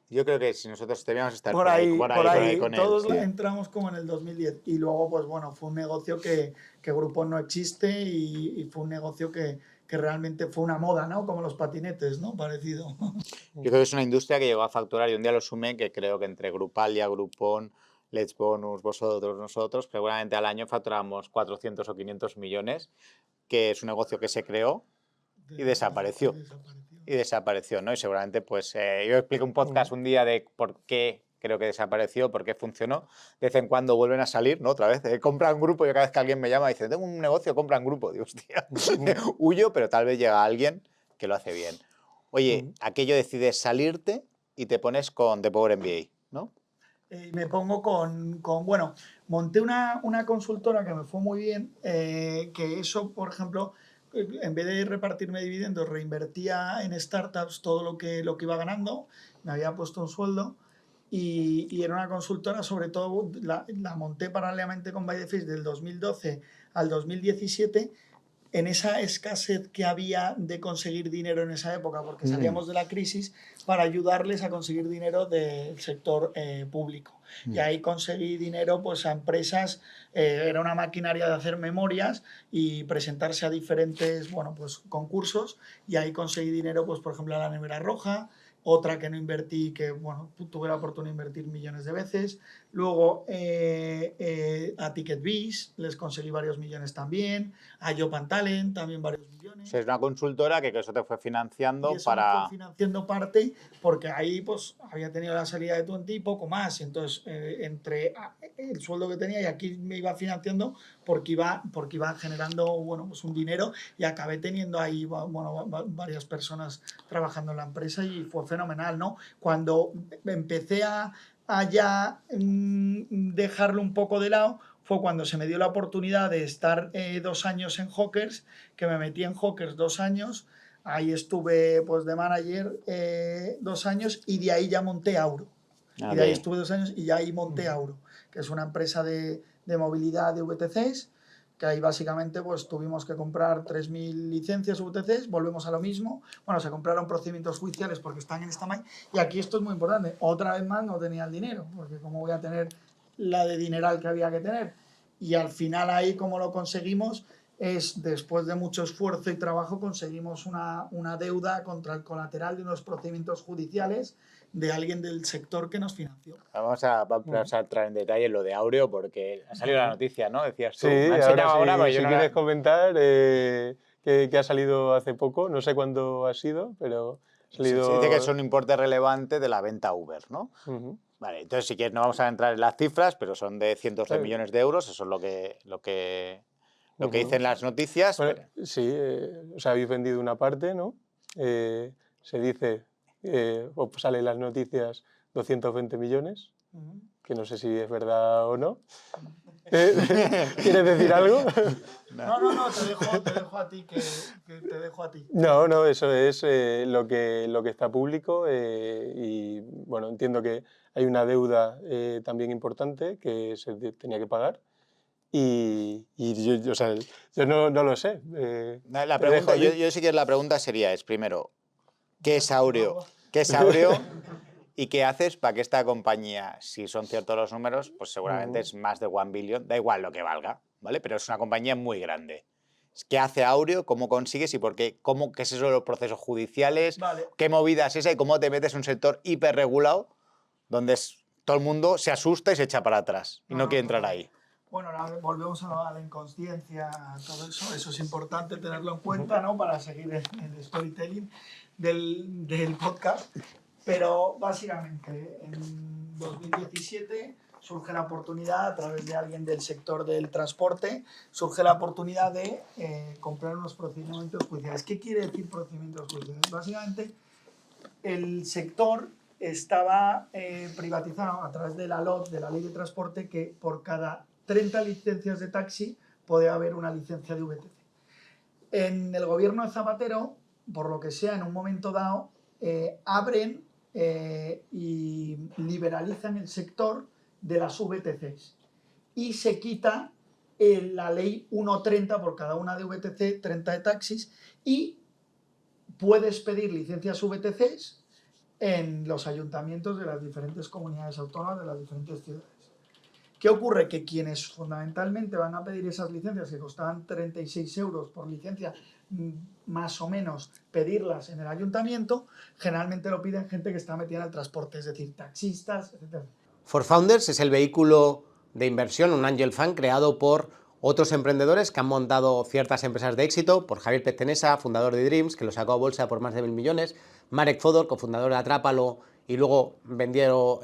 Yo creo que si nosotros debíamos estar por ahí con él. Todos Sí. entramos como en el 2010 y luego, pues bueno, fue un negocio que Groupon no existe y fue un negocio que realmente fue una moda, ¿no? Como los patinetes, ¿no? Parecido. Yo creo que es una industria que llegó a facturar y un día lo sumé, que creo que entre Grupalia, Groupon, Let's Bonus, vosotros, nosotros, seguramente al año facturamos 400 o 500 millones, que es un negocio que se creó y desapareció. ¿No? Y seguramente, pues, yo explico un podcast un día de por qué creo que desapareció, por qué funcionó. De vez en cuando vuelven a salir, ¿no? Otra vez, compran grupo. Yo cada vez que alguien me llama dice, tengo un negocio, compran grupo. Digo, hostia, huyo, pero tal vez llega alguien que lo hace bien. Oye, aquello decides salirte y te pones con The Power MBA, ¿no? Me pongo bueno, monté una consultora que me fue muy bien, que eso, por ejemplo, en vez de repartirme dividendos, reinvertía en startups todo lo que iba ganando, me había puesto un sueldo y era una consultora, sobre todo la monté paralelamente con By the Fish del 2012 al 2017, en esa escasez que había de conseguir dinero en esa época, porque salíamos de la crisis, para ayudarles a conseguir dinero del sector público. Y ahí conseguí dinero pues, a empresas, era una maquinaria de hacer memorias y presentarse a diferentes pues, concursos, y ahí conseguí dinero, pues, por ejemplo, a la Nevera Roja, otra que no invertí, que bueno, tuve la oportunidad de invertir millones de veces. Luego a TicketBiz les conseguí varios millones también, a Jopantalent también varios millones. O sea, es una consultora que eso te fue financiando y eso me fue financiando parte, porque ahí pues había tenido la salida de 20 y poco más, entonces entre el sueldo que tenía y aquí me iba financiando porque iba generando bueno, pues un dinero, y acabé teniendo ahí bueno, varias personas trabajando en la empresa y fue fenomenal, ¿no? Cuando empecé a ya dejarlo un poco de lado fue cuando se me dio la oportunidad de estar 2 años en Hawkers, que me metí en Hawkers 2 años, ahí estuve pues de manager 2 años y de ahí ya monté Auro. Y de ahí estuve 2 años y ya ahí monté Auro, que es una empresa de movilidad de VTCs, que ahí básicamente pues tuvimos que comprar 3.000 licencias VTCs, volvemos a lo mismo, bueno, se compraron procedimientos judiciales porque están en stand-by, y aquí esto es muy importante, otra vez más no tenía el dinero, porque cómo voy a tener la de dineral que había que tener, y al final ahí como lo conseguimos es, después de mucho esfuerzo y trabajo, conseguimos una deuda contra el colateral de unos procedimientos judiciales de alguien del sector que nos financió. Vamos a entrar en detalle en lo de Aureo, porque ha salido la noticia, ¿no? Decías tú. Sí, Me ha ahora yo si no quieres comentar que ha salido hace poco, no sé cuándo ha sido, pero ha salido... Se dice que es un importe relevante de la venta Uber, ¿no? Vale, entonces si quieres no vamos a entrar en las cifras, pero son de cientos de millones de euros, eso es lo que dicen las noticias. Bueno, sí, o sea, habéis vendido una parte, ¿no? Se dice, o sale en las noticias 220 millones, que no sé si es verdad o no. ¿Quieres decir algo? No, te dejo a ti, que te dejo a ti. No, eso es lo que está público y bueno, entiendo que hay una deuda también importante que se tenía que pagar y yo, o sea, yo no lo sé. La pregunta, yo sí que la pregunta sería, primero, ¿qué es Aureo? ¿Qué es Aureo? ¿Y qué haces para que esta compañía, si son ciertos los números, pues seguramente es más de 1 billion, da igual lo que valga, ¿vale? Pero es una compañía muy grande. ¿Qué hace Aureo? ¿Cómo consigues? ¿Y por qué? ¿Qué es eso de los procesos judiciales? Vale. ¿Qué movida es esa? ¿Y cómo te metes en un sector hiperregulado donde todo el mundo se asusta y se echa para atrás y no quiere entrar ahí? Bueno, ahora volvemos a la inconsciencia, todo eso. Eso es importante tenerlo en cuenta, ¿no? Para seguir el storytelling del podcast. Pero básicamente en 2017 surge la oportunidad, a través de alguien del sector del transporte, surge la oportunidad de comprar unos procedimientos judiciales. ¿Qué quiere decir procedimientos judiciales? Básicamente, el sector estaba privatizado a través de la LOT, de la Ley de Transporte, que por cada 30 licencias de taxi podía haber una licencia de VTC. En el gobierno de Zapatero, por lo que sea, en un momento dado, abren y liberalizan el sector de las VTCs y se quita la ley 1.30 por cada una de VTC, 30 de taxis, y puedes pedir licencias VTCs en los ayuntamientos de las diferentes comunidades autónomas, de las diferentes ciudades. ¿Qué ocurre? Que quienes fundamentalmente van a pedir esas licencias, que costaban 36 euros por licencia, más o menos, pedirlas en el ayuntamiento, generalmente lo piden gente que está metida en el transporte, es decir, taxistas, etc. For Founders es el vehículo de inversión, un angel fund creado por otros emprendedores que han montado ciertas empresas de éxito, por Javier Peztenesa, fundador de Dreams, que lo sacó a bolsa por más de 1.000 millones, Marek Fodor, cofundador de Atrápalo, y luego vendieron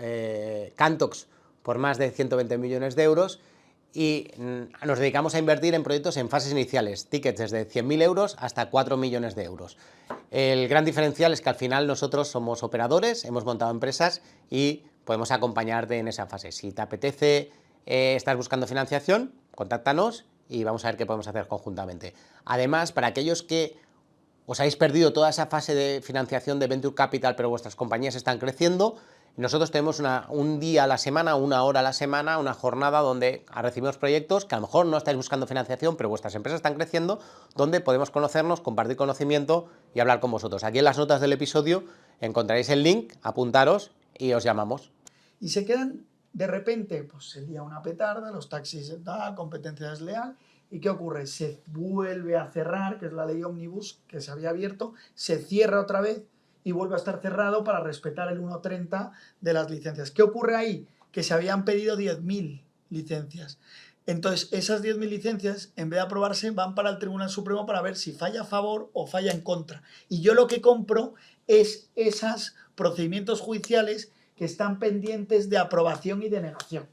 Cantox por más de 120 millones de euros, y nos dedicamos a invertir en proyectos en fases iniciales, tickets desde 100.000 euros hasta 4 millones de euros. El gran diferencial es que al final nosotros somos operadores, hemos montado empresas y podemos acompañarte en esa fase. Si te apetece, estás buscando financiación, contáctanos y vamos a ver qué podemos hacer conjuntamente. Además, para aquellos que os habéis perdido toda esa fase de financiación de Venture Capital, pero vuestras compañías están creciendo, nosotros tenemos un día a la semana, 1 hora a la semana, una jornada donde recibimos proyectos que a lo mejor no estáis buscando financiación, pero vuestras empresas están creciendo, donde podemos conocernos, compartir conocimiento y hablar con vosotros. Aquí en las notas del episodio encontraréis el link, apuntaros y os llamamos. Y se quedan, de repente, pues se lía una petarda, los taxis, tal, competencia desleal. ¿Y qué ocurre? Se vuelve a cerrar, que es la ley Omnibus, que se había abierto, se cierra otra vez y vuelve a estar cerrado para respetar el 1.30 de las licencias. ¿Qué ocurre ahí? Que se habían pedido 10.000 licencias. Entonces, esas 10.000 licencias, en vez de aprobarse, van para el Tribunal Supremo para ver si falla a favor o falla en contra. Y yo lo que compro es esos procedimientos judiciales que están pendientes de aprobación y de negación.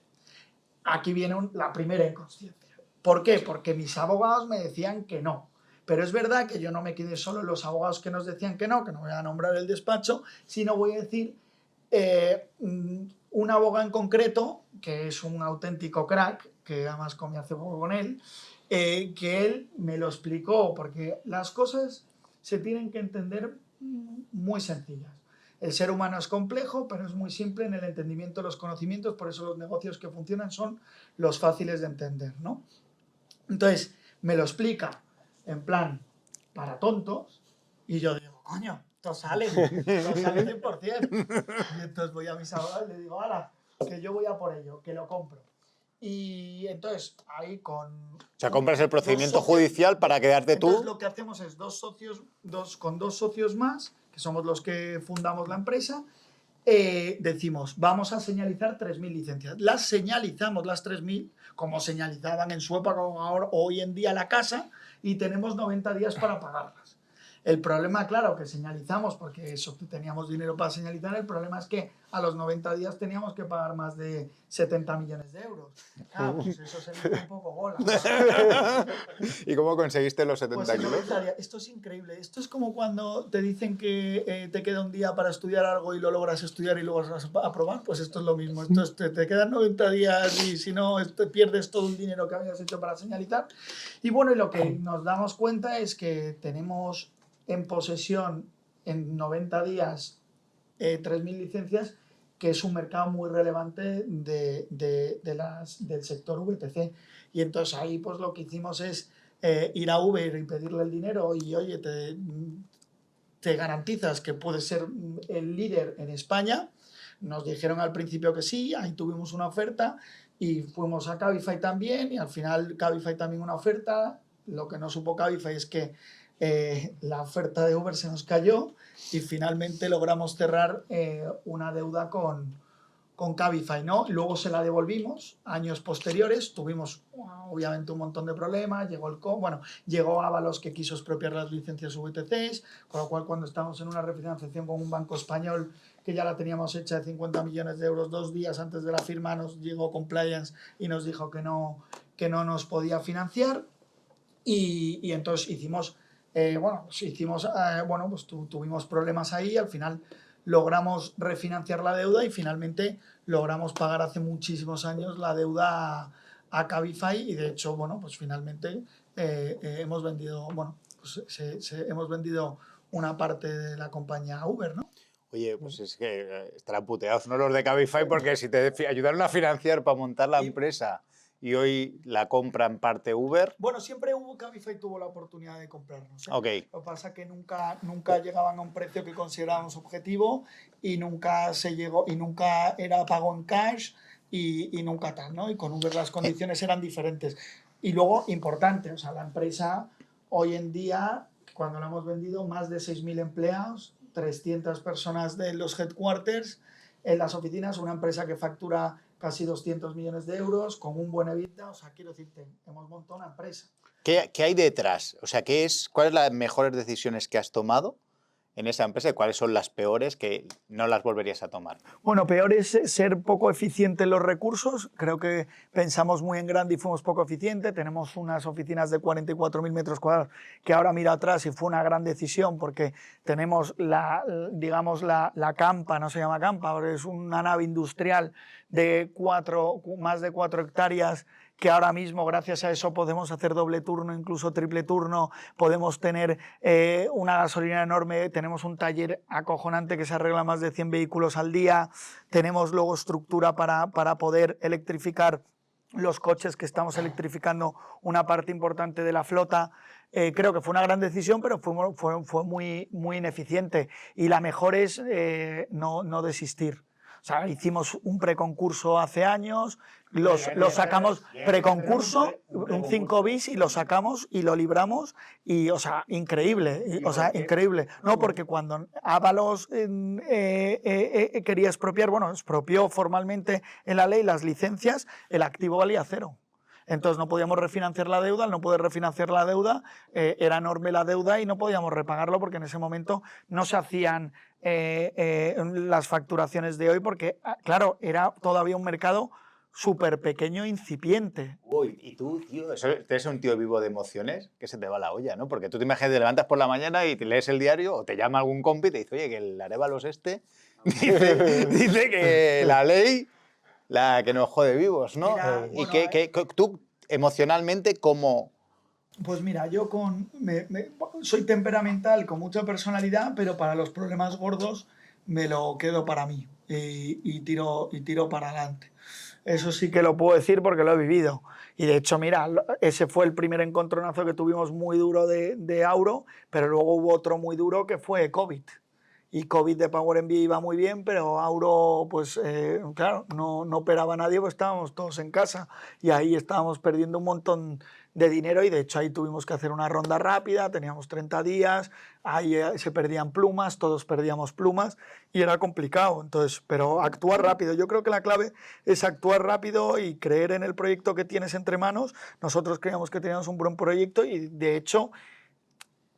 Aquí viene la primera inconsciencia. ¿Por qué? Porque mis abogados me decían que no. Pero es verdad que yo no me quedé solo en los abogados que nos decían que no voy a nombrar el despacho, sino voy a decir un abogado en concreto, que es un auténtico crack, que además comí hace poco con él, que él me lo explicó, porque las cosas se tienen que entender muy sencillas. El ser humano es complejo, pero es muy simple en el entendimiento de los conocimientos, por eso los negocios que funcionan son los fáciles de entender, ¿no? Entonces, me lo explica en plan para tontos, y yo digo, coño, esto sale 100%. Y entonces voy a mis abogados y le digo, hala, que yo voy a por ello, que lo compro. Y entonces ahí con... O sea, compras el procedimiento judicial para quedarte tú. Entonces lo que hacemos es con dos socios más, que somos los que fundamos la empresa, decimos, vamos a señalizar 3.000 licencias. Las señalizamos las 3.000, como señalizaban en su época, ahora, hoy en día la casa, y tenemos 90 días para pagarlas. El problema, claro, que señalizamos, porque eso teníamos dinero para señalizar, el problema es que a los 90 días teníamos que pagar más de 70 millones de euros. Pues eso se me hizo un poco bola. ¿Y cómo conseguiste los 70 Pues kilos? esto es increíble. Esto es como cuando te dicen que te queda un día para estudiar algo y lo logras estudiar y luego vas a aprobar. Pues esto es lo mismo. Te quedan 90 días y si no, pierdes todo el dinero que habías hecho para señalizar. Y bueno, y lo que nos damos cuenta es que tenemos en posesión en 90 días 3.000 licencias, que es un mercado muy relevante del sector VTC. Y entonces ahí pues lo que hicimos es ir a Uber y pedirle el dinero y oye, te garantizas que puedes ser el líder en España. Nos dijeron al principio que sí, ahí tuvimos una oferta y fuimos a Cabify también y al final Cabify también una oferta. Lo que no supo Cabify es que la oferta de Uber se nos cayó y finalmente logramos cerrar una deuda con con Cabify, ¿no? Luego se la devolvimos años posteriores, tuvimos obviamente un montón de problemas, llegó Ábalos que quiso expropiar las licencias VTCs, con lo cual cuando estábamos en una refinanciación con un banco español que ya la teníamos hecha de 50 millones de euros 2 días antes de la firma, nos llegó Compliance y nos dijo que no nos podía financiar y entonces tuvimos problemas ahí, al final logramos refinanciar la deuda y finalmente logramos pagar hace muchísimos años la deuda a Cabify y de hecho, pues finalmente hemos vendido, hemos vendido una parte de la compañía a Uber, ¿no? Oye, pues es que estarán puteados, ¿no? Los de Cabify, porque si te ayudaron a financiar para montar la empresa y hoy la compra en parte Uber. Bueno, siempre Cabify tuvo la oportunidad de comprarnos, ¿eh? Ok. Lo que pasa es que nunca llegaban a un precio que considerábamos objetivo y nunca se llegó y nunca era pago en cash y nunca tal, ¿no? Y con Uber las condiciones eran diferentes. Y luego, importante, o sea, la empresa hoy en día, cuando la hemos vendido, más de 6.000 empleados, 300 personas de los headquarters en las oficinas, una empresa que factura casi 200 millones de euros, con un buen EBITDA, o sea, quiero decirte, hemos montado una empresa. ¿Qué hay detrás? O sea, ¿cuáles son las mejores decisiones que has tomado en esa empresa y cuáles son las peores que no las volverías a tomar? Bueno, peor es ser poco eficiente en los recursos. Creo que pensamos muy en grande y fuimos poco eficientes. Tenemos unas oficinas de 44.000 metros cuadrados que ahora miro atrás y fue una gran decisión porque tenemos la campa, no se llama campa, ahora es una nave industrial de más de 4 hectáreas que ahora mismo gracias a eso podemos hacer doble turno, incluso triple turno, podemos tener una gasolina enorme, tenemos un taller acojonante que se arregla más de 100 vehículos al día, tenemos luego estructura para poder electrificar los coches que estamos electrificando una parte importante de la flota. Creo que fue una gran decisión, pero fue muy, muy ineficiente y la mejor es no desistir. O sea, hicimos un preconcurso hace años, lo sacamos preconcurso, un 5 bis y lo sacamos y lo libramos y, o sea, increíble, increíble. No, porque cuando Ábalos quería expropiar, expropió formalmente en la ley las licencias, el activo valía 0. Entonces no podíamos refinanciar la deuda, al no poder refinanciar la deuda, era enorme la deuda y no podíamos repagarlo porque en ese momento no se hacían las facturaciones de hoy porque, claro, era todavía un mercado súper pequeño e incipiente. Uy, y tú, tío, eres un tío vivo de emociones que se te va la olla, ¿no? Porque tú te imaginas, te levantas por la mañana y te lees el diario o te llama algún compi y te dice, oye, que el Arévalos dice que la ley, la que nos jode vivos, ¿no? Mira, y tú, emocionalmente, ¿cómo...? Pues mira, yo soy temperamental, con mucha personalidad, pero para los problemas gordos me lo quedo para mí y tiro para adelante. Eso sí que lo puedo decir porque lo he vivido. Y de hecho, mira, ese fue el primer encontronazo que tuvimos muy duro de Auro, pero luego hubo otro muy duro que fue COVID. Y COVID de Power MBA iba muy bien, pero Auro, pues claro, no operaba nadie, pues estábamos todos en casa y ahí estábamos perdiendo un montón de dinero y de hecho ahí tuvimos que hacer una ronda rápida, teníamos 30 días, ahí se perdían plumas, todos perdíamos plumas y era complicado. Entonces, pero actuar rápido, yo creo que la clave es actuar rápido y creer en el proyecto que tienes entre manos. Nosotros creíamos que teníamos un buen proyecto y de hecho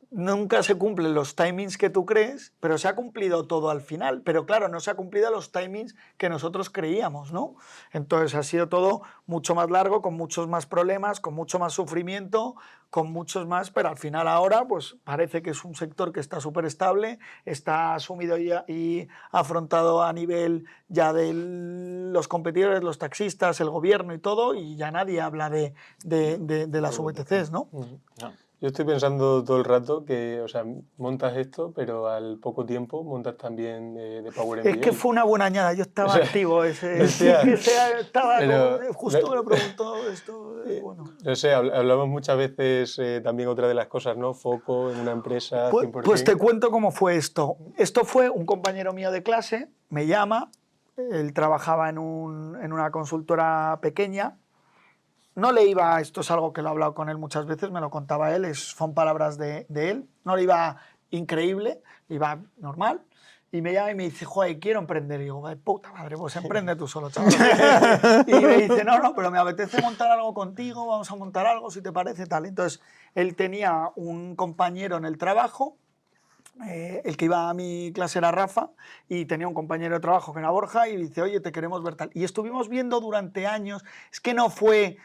nunca se cumplen los timings que tú crees, pero se ha cumplido todo al final. Pero claro, no se ha cumplido los timings que nosotros creíamos, ¿no? Entonces ha sido todo mucho más largo, con muchos más problemas, con mucho más sufrimiento, con muchos más, pero al final ahora pues parece que es un sector que está súper estable, está asumido ya y afrontado a nivel ya de los competidores, los taxistas, el gobierno y todo, y ya nadie habla de las VTCs, ¿no? No. Yo estoy pensando todo el rato que, o sea, montas esto, pero al poco tiempo montas también de Power MBA. Es que fue una buena añada, yo estaba activo ese. Estaba justo me lo preguntó esto. Bueno. No sé, hablamos muchas veces también otra de las cosas, ¿no? Foco en una empresa. Pues te cuento cómo fue esto. Esto fue un compañero mío de clase, me llama, él trabajaba en una consultora pequeña. No le iba, esto es algo que lo he hablado con él muchas veces, me lo contaba él, son palabras de él, no le iba increíble, le iba normal. Y me llama y me dice, joder, quiero emprender. Y digo, de puta madre, pues emprende tú solo, chaval. Y me dice, no, pero me apetece montar algo contigo, vamos a montar algo, si te parece, tal. Entonces, él tenía un compañero en el trabajo, el que iba a mi clase era Rafa, y tenía un compañero de trabajo que era Borja, y dice, oye, te queremos ver tal. Y estuvimos viendo durante años, es que no fue...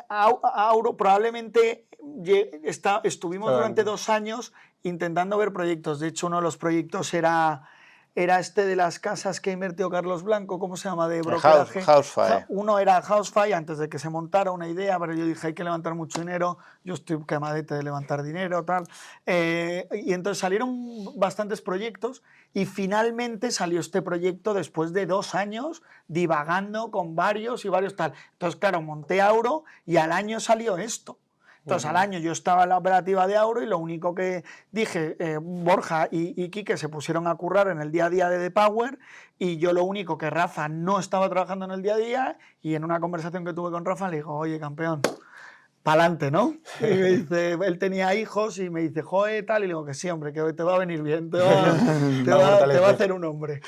Auro, probablemente estuvimos durante 2 años intentando ver proyectos. De hecho, uno de los proyectos era este de las casas que invirtió Carlos Blanco, ¿cómo se llama? De brokeraje. Housefire. Uno era Housefire antes de que se montara una idea, pero yo dije hay que levantar mucho dinero, yo estoy quemadete de levantar dinero, tal. Y entonces salieron bastantes proyectos y finalmente salió este proyecto después de 2 años divagando con varios y varios tal. Entonces, claro, monté Auro y al año salió esto. Entonces, al año yo estaba en la operativa de Auro y lo único que dije, Borja y Quique se pusieron a currar en el día a día de The Power y yo lo único que Rafa no estaba trabajando en el día a día y en una conversación que tuve con Rafa le digo, oye, campeón, pa'lante, ¿no? Y me dice, él tenía hijos y me dice, joder, tal, y le digo que sí, hombre, que te va a venir bien, te va a hacer un hombre.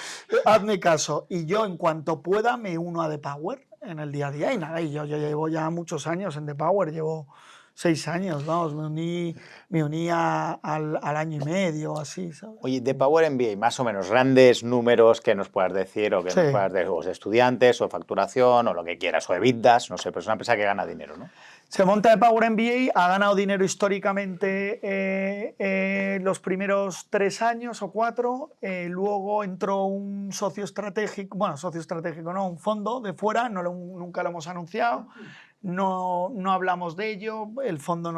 Hazme caso. Y yo, en cuanto pueda, me uno a The Power en el día a día y nada, y yo llevo ya muchos años en The Power, llevo 6 años, vamos, me uní al año y medio, así, ¿sabes? Oye, de Power MBA, más o menos, grandes números que nos puedas decir, o que Sí. nos puedas decir, o de estudiantes, o de facturación, o lo que quieras, o de EBITDAs, no sé, pero es una empresa que gana dinero, ¿no? Se monta The Power MBA, ha ganado dinero históricamente los primeros 3 años o 4, luego entró un socio estratégico, bueno, socio estratégico no, un fondo de fuera, nunca lo hemos anunciado, no hablamos de ello, el fondo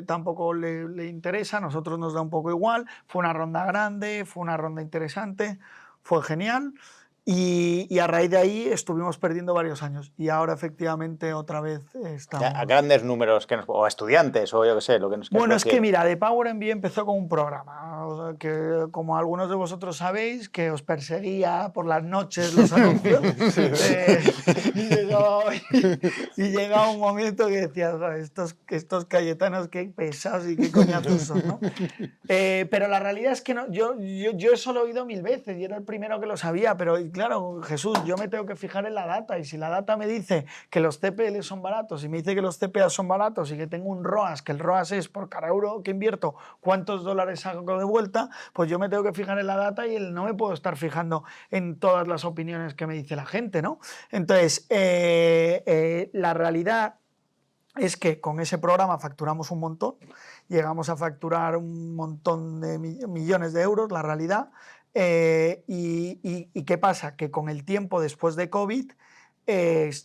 tampoco le interesa, a nosotros nos da un poco igual, fue una ronda grande, fue una ronda interesante, fue genial. Y a raíz de ahí estuvimos perdiendo varios años y ahora efectivamente otra vez estamos... A grandes números, o a estudiantes, o yo qué sé, lo que nos quieras Bueno, es que decir. mira, The Power MBA empezó con un programa, o sea, que como algunos de vosotros sabéis, que os perseguía por las noches los anuncios. Y llegaba un momento que decías, estos cayetanos qué pesados y qué coñazos son, ¿no? Pero la realidad es que no, yo eso lo he oído 1000 veces y era el primero que lo sabía, pero claro, Jesús, yo me tengo que fijar en la data y si la data me dice que los CPL son baratos y me dice que los CPA son baratos y que tengo un ROAS, que el ROAS es por cada euro que invierto, cuántos dólares hago de vuelta, pues yo me tengo que fijar en la data y no me puedo estar fijando en todas las opiniones que me dice la gente, ¿no? Entonces, la realidad es que con ese programa facturamos un montón, llegamos a facturar un montón de millones de euros, la realidad. ¿Y qué pasa? Que con el tiempo después de COVID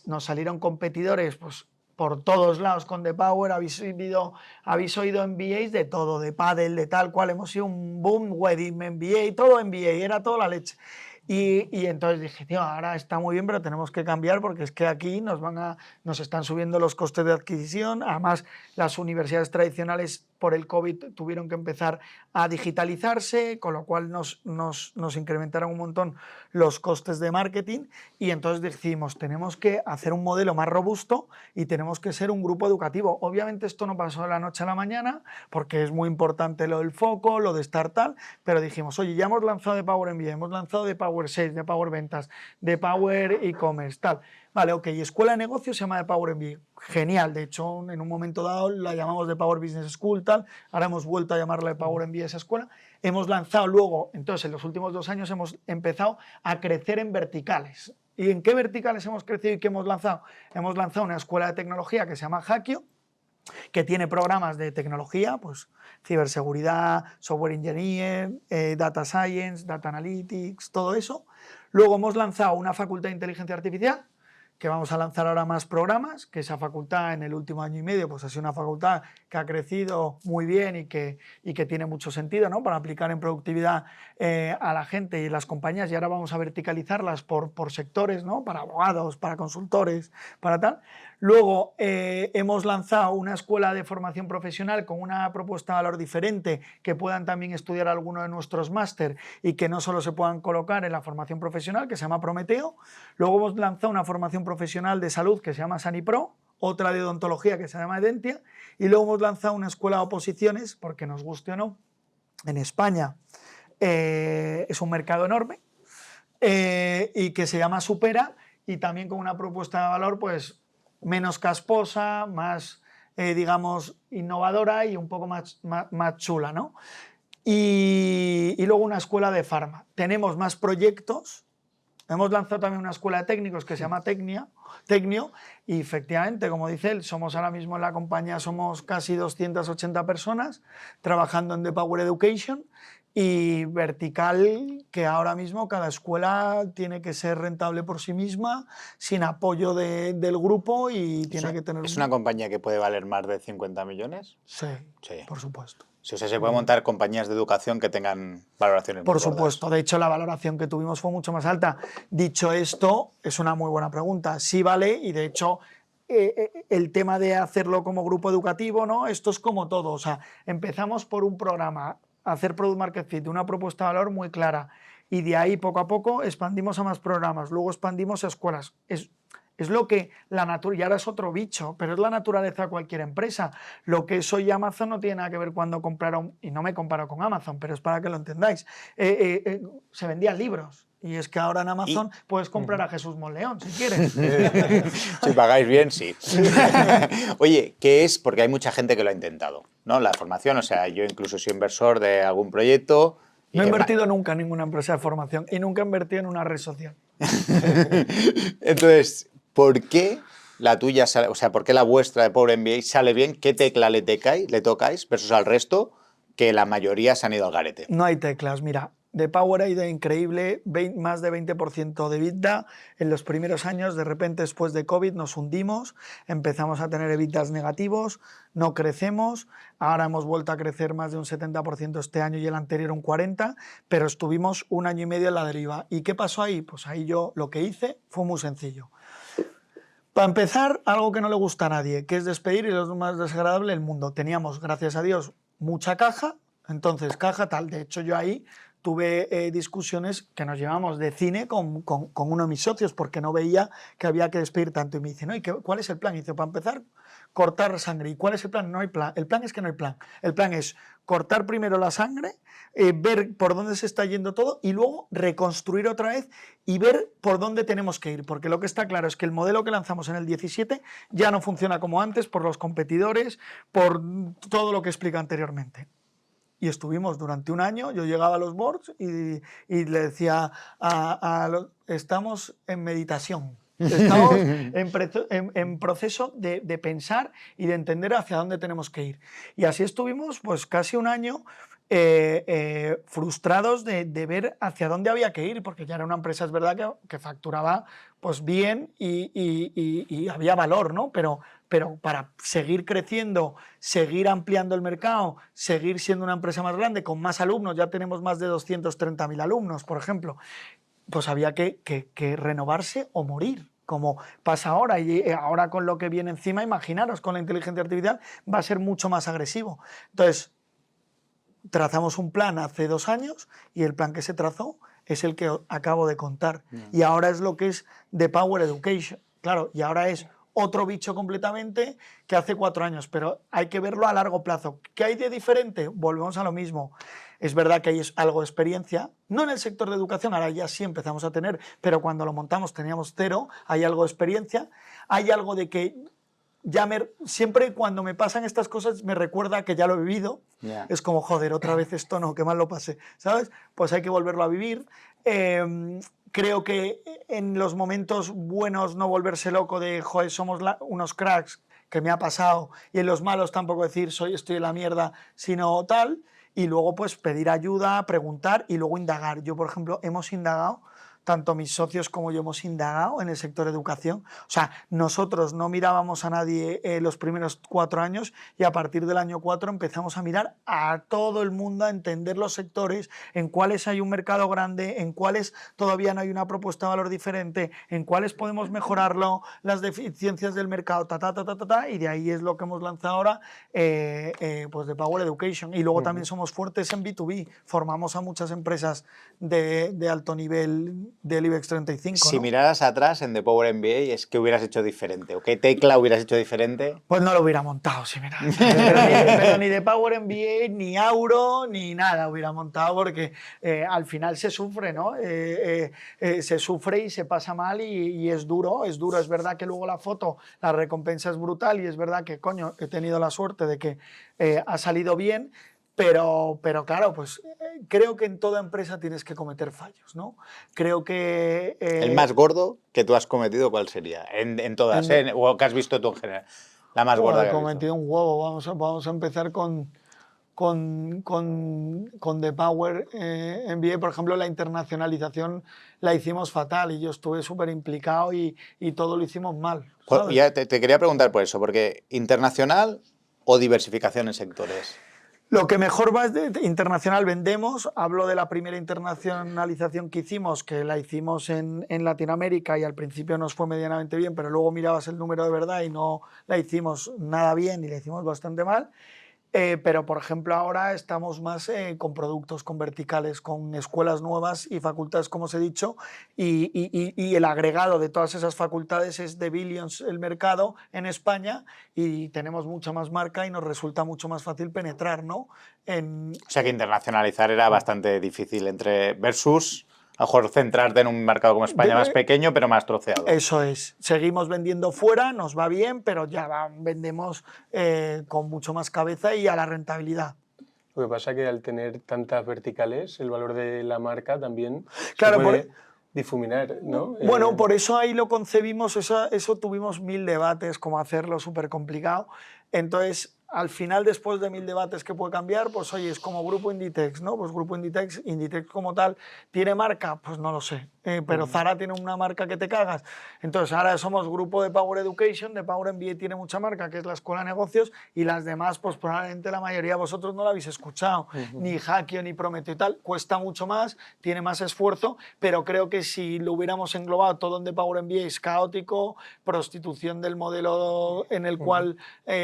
nos salieron competidores pues, por todos lados con The Power, habéis oído MBAs de todo, de pádel, de tal cual, hemos sido un boom, wedding MBA, todo MBA, era toda la leche. Y entonces dije, tío, ahora está muy bien, pero tenemos que cambiar porque es que aquí nos están subiendo los costes de adquisición. Además, las universidades tradicionales por el COVID tuvieron que empezar a digitalizarse, con lo cual nos incrementaron un montón los costes de marketing. Y entonces decimos, tenemos que hacer un modelo más robusto y tenemos que ser un grupo educativo. Obviamente esto no pasó de la noche a la mañana, porque es muy importante lo del foco, lo de estar tal, pero dijimos, oye, ya hemos lanzado The Power MBA, hemos lanzado The Power Sales, The Power Ventas, The Power E-Commerce, tal. Vale, ok, escuela de negocios se llama The Power MBA. Genial, de hecho, en un momento dado la llamamos The Power Business School, tal. Ahora hemos vuelto a llamarla The Power MBA a esa escuela. Hemos lanzado luego, entonces en los últimos 2 años hemos empezado a crecer en verticales. ¿Y en qué verticales hemos crecido y qué hemos lanzado? Hemos lanzado una escuela de tecnología que se llama Hackio, que tiene programas de tecnología, pues ciberseguridad, software engineer, data science, data analytics, todo eso. Luego hemos lanzado una facultad de inteligencia artificial, que vamos a lanzar ahora más programas, que esa facultad en el último año y medio pues ha sido una facultad que ha crecido muy bien y que tiene mucho sentido, ¿no? Para aplicar en productividad a la gente y las compañías, y ahora vamos a verticalizarlas por sectores, ¿no? Para abogados, para consultores, para tal. Luego hemos lanzado una escuela de formación profesional con una propuesta de valor diferente, que puedan también estudiar alguno de nuestros máster y que no solo se puedan colocar en la formación profesional, que se llama Prometeo. Luego hemos lanzado una formación profesional de salud que se llama SaniPro, otra de odontología que se llama Edentia, y luego hemos lanzado una escuela de oposiciones, porque nos guste o no, en España es un mercado enorme y que se llama Supera, y también con una propuesta de valor pues menos casposa, más digamos innovadora y un poco más chula, ¿no? Y luego una escuela de farma. Tenemos más proyectos. Hemos lanzado también una escuela de técnicos que se llama Tecnio, y efectivamente, como dice él, somos ahora mismo en la compañía, somos casi 280 personas trabajando en The Power Education, y vertical, que ahora mismo cada escuela tiene que ser rentable por sí misma, sin apoyo del grupo, y tiene que tener... ¿Es una compañía que puede valer más de 50 millones? Sí, Sí. por supuesto. Sí, o sea, se puede montar compañías de educación que tengan valoraciones Por muy gordas. supuesto, de hecho la valoración que tuvimos fue mucho más alta. Dicho esto, es una muy buena pregunta. Sí vale, y de hecho el tema de hacerlo como grupo educativo, ¿no? Esto es como todo. O sea, empezamos por un programa, hacer Product Market Fit, una propuesta de valor muy clara, y de ahí poco a poco expandimos a más programas, luego expandimos a escuelas. Es lo que la naturaleza, y ahora es otro bicho, pero es la naturaleza de cualquier empresa. Lo que es hoy Amazon no tiene nada que ver cuando compraron, y no me comparo con Amazon, pero es para que lo entendáis, se vendían libros. Y es que ahora en Amazon puedes comprar a Jesús Monleón, si quieres. Si pagáis bien, sí. Oye, ¿qué es? Porque hay mucha gente que lo ha intentado, ¿no? La formación, o sea, yo incluso soy inversor de algún proyecto. No he invertido nunca en ninguna empresa de formación y nunca he invertido en una red social. Entonces, ¿por qué la tuya sale, o sea, por qué la vuestra de Power MBA sale bien? ¿Qué tecla le tocáis versus al resto que la mayoría se han ido al garete? No hay teclas, mira. The Power ha ido increíble, más de 20% de EBITDA. En los primeros años, de repente, después de COVID, nos hundimos, empezamos a tener EBITDAs negativos, no crecemos. Ahora hemos vuelto a crecer más de un 70% este año y el anterior un 40%, pero estuvimos un año y medio en la deriva. ¿Y qué pasó ahí? Pues ahí yo lo que hice fue muy sencillo. Para empezar, algo que no le gusta a nadie, que es despedir, y lo más desagradable del mundo. Teníamos, gracias a Dios, mucha caja, entonces caja tal. De hecho, yo ahí tuve discusiones que nos llevamos de cine con uno de mis socios, porque no veía que había que despedir tanto. Y me dice, ¿no? ¿Y cuál es el plan? Y dice, para empezar, cortar sangre. ¿Y cuál es el plan? No hay plan. El plan es que no hay plan. El plan es cortar primero la sangre, ver por dónde se está yendo todo, y luego reconstruir otra vez y ver por dónde tenemos que ir. Porque lo que está claro es que el modelo que lanzamos en el 17 ya no funciona como antes, por los competidores, por todo lo que explica anteriormente. Y estuvimos durante un año, yo llegaba a los boards y le decía estamos en meditación, estamos en proceso de pensar y de entender hacia dónde tenemos que ir. Y así estuvimos pues casi un año frustrados de ver hacia dónde había que ir, porque ya era una empresa, es verdad, que facturaba pues bien y había valor, ¿no? Pero para seguir creciendo, seguir ampliando el mercado, seguir siendo una empresa más grande, con más alumnos, ya tenemos más de 230.000 alumnos, por ejemplo, pues había que renovarse o morir, como pasa ahora. Y ahora con lo que viene encima, imaginaros, con la inteligencia artificial va a ser mucho más agresivo. Entonces, trazamos un plan hace 2 años y el plan que se trazó es el que acabo de contar. Y ahora es lo que es The Power Education. Claro, y ahora es otro bicho completamente que hace 4 años, pero hay que verlo a largo plazo. ¿Qué hay de diferente? Volvemos a lo mismo. Es verdad que hay algo de experiencia, no en el sector de educación, ahora ya sí empezamos a tener, pero cuando lo montamos teníamos 0, hay algo de experiencia, hay algo de que siempre cuando me pasan estas cosas me recuerda que ya lo he vivido. Yeah. Es como, joder, otra vez esto no, que mal lo pasé, ¿sabes? Pues hay que volverlo a vivir. Creo que en los momentos buenos no volverse loco de, joder, somos unos cracks, que me ha pasado, y en los malos tampoco decir, estoy en la mierda, sino tal, y luego pues pedir ayuda, preguntar y luego indagar. Yo, por ejemplo, hemos indagado, tanto mis socios como yo hemos indagado en el sector educación. O sea, nosotros no mirábamos a nadie los primeros 4 años, y a partir del año 4 empezamos a mirar a todo el mundo, a entender los sectores, en cuáles hay un mercado grande, en cuáles todavía no hay una propuesta de valor diferente, en cuáles podemos mejorarlo, las deficiencias del mercado, y de ahí es lo que hemos lanzado ahora, pues de Power Education. Y luego también somos fuertes en B2B, formamos a muchas empresas de alto nivel del IBEX 35. Si ¿no? miraras atrás en The Power MBA, ¿es que hubieras hecho diferente? ¿O qué tecla hubieras hecho diferente? Pues no lo hubiera montado, si mira. Pero ni de Power MBA, ni Auro, ni nada hubiera montado, porque al final se sufre, ¿no? Se sufre y se pasa mal y es duro, es duro. Es verdad que luego la foto, la recompensa es brutal y es verdad que, coño, he tenido la suerte de que ha salido bien. Pero claro, pues creo que en toda empresa tienes que cometer fallos, ¿no? Creo que... ¿El más gordo que tú has cometido cuál sería? En todas, ¿eh? O que has visto tú en general. La más gorda he que has visto. cometido un huevo. Vamos a empezar con The Power MBA, por ejemplo, la internacionalización la hicimos fatal y yo estuve súper implicado y todo lo hicimos mal. ¿Sabes? Ya te quería preguntar por eso, porque internacional o diversificación en sectores. Lo que mejor va es de internacional vendemos. Hablo de la primera internacionalización que hicimos, que la hicimos en Latinoamérica y al principio nos fue medianamente bien, pero luego mirabas el número de verdad y no la hicimos nada bien y la hicimos bastante mal. Pero, por ejemplo, ahora estamos más con productos, con verticales, con escuelas nuevas y facultades, como os he dicho, y el agregado de todas esas facultades es de Billions el mercado en España y tenemos mucha más marca y nos resulta mucho más fácil penetrar, ¿no? O sea que internacionalizar era bastante difícil versus a lo mejor centrarte en un mercado como España más pequeño pero más troceado. Eso es. Seguimos vendiendo fuera, nos va bien, pero ya vendemos con mucho más cabeza y a la rentabilidad. Lo que pasa es que al tener tantas verticales, el valor de la marca también Claro, se puede difuminar, ¿no? Bueno, por eso ahí lo concebimos, eso tuvimos 1000 debates, cómo hacerlo, súper complicado. Entonces, al final, después de 1000 debates que puede cambiar, pues oye, es como Grupo Inditex, ¿no? Pues Grupo Inditex como tal, ¿tiene marca? Pues no lo sé. Pero Zara tiene una marca que te cagas. Entonces, ahora somos grupo de Power Education, de Power MBA tiene mucha marca, que es la Escuela de Negocios, y las demás, pues probablemente la mayoría de vosotros no la habéis escuchado. Ni Hackio, ni Prometeo y tal. Cuesta mucho más, tiene más esfuerzo, pero creo que si lo hubiéramos englobado todo en The Power MBA es caótico, prostitución del modelo en el cual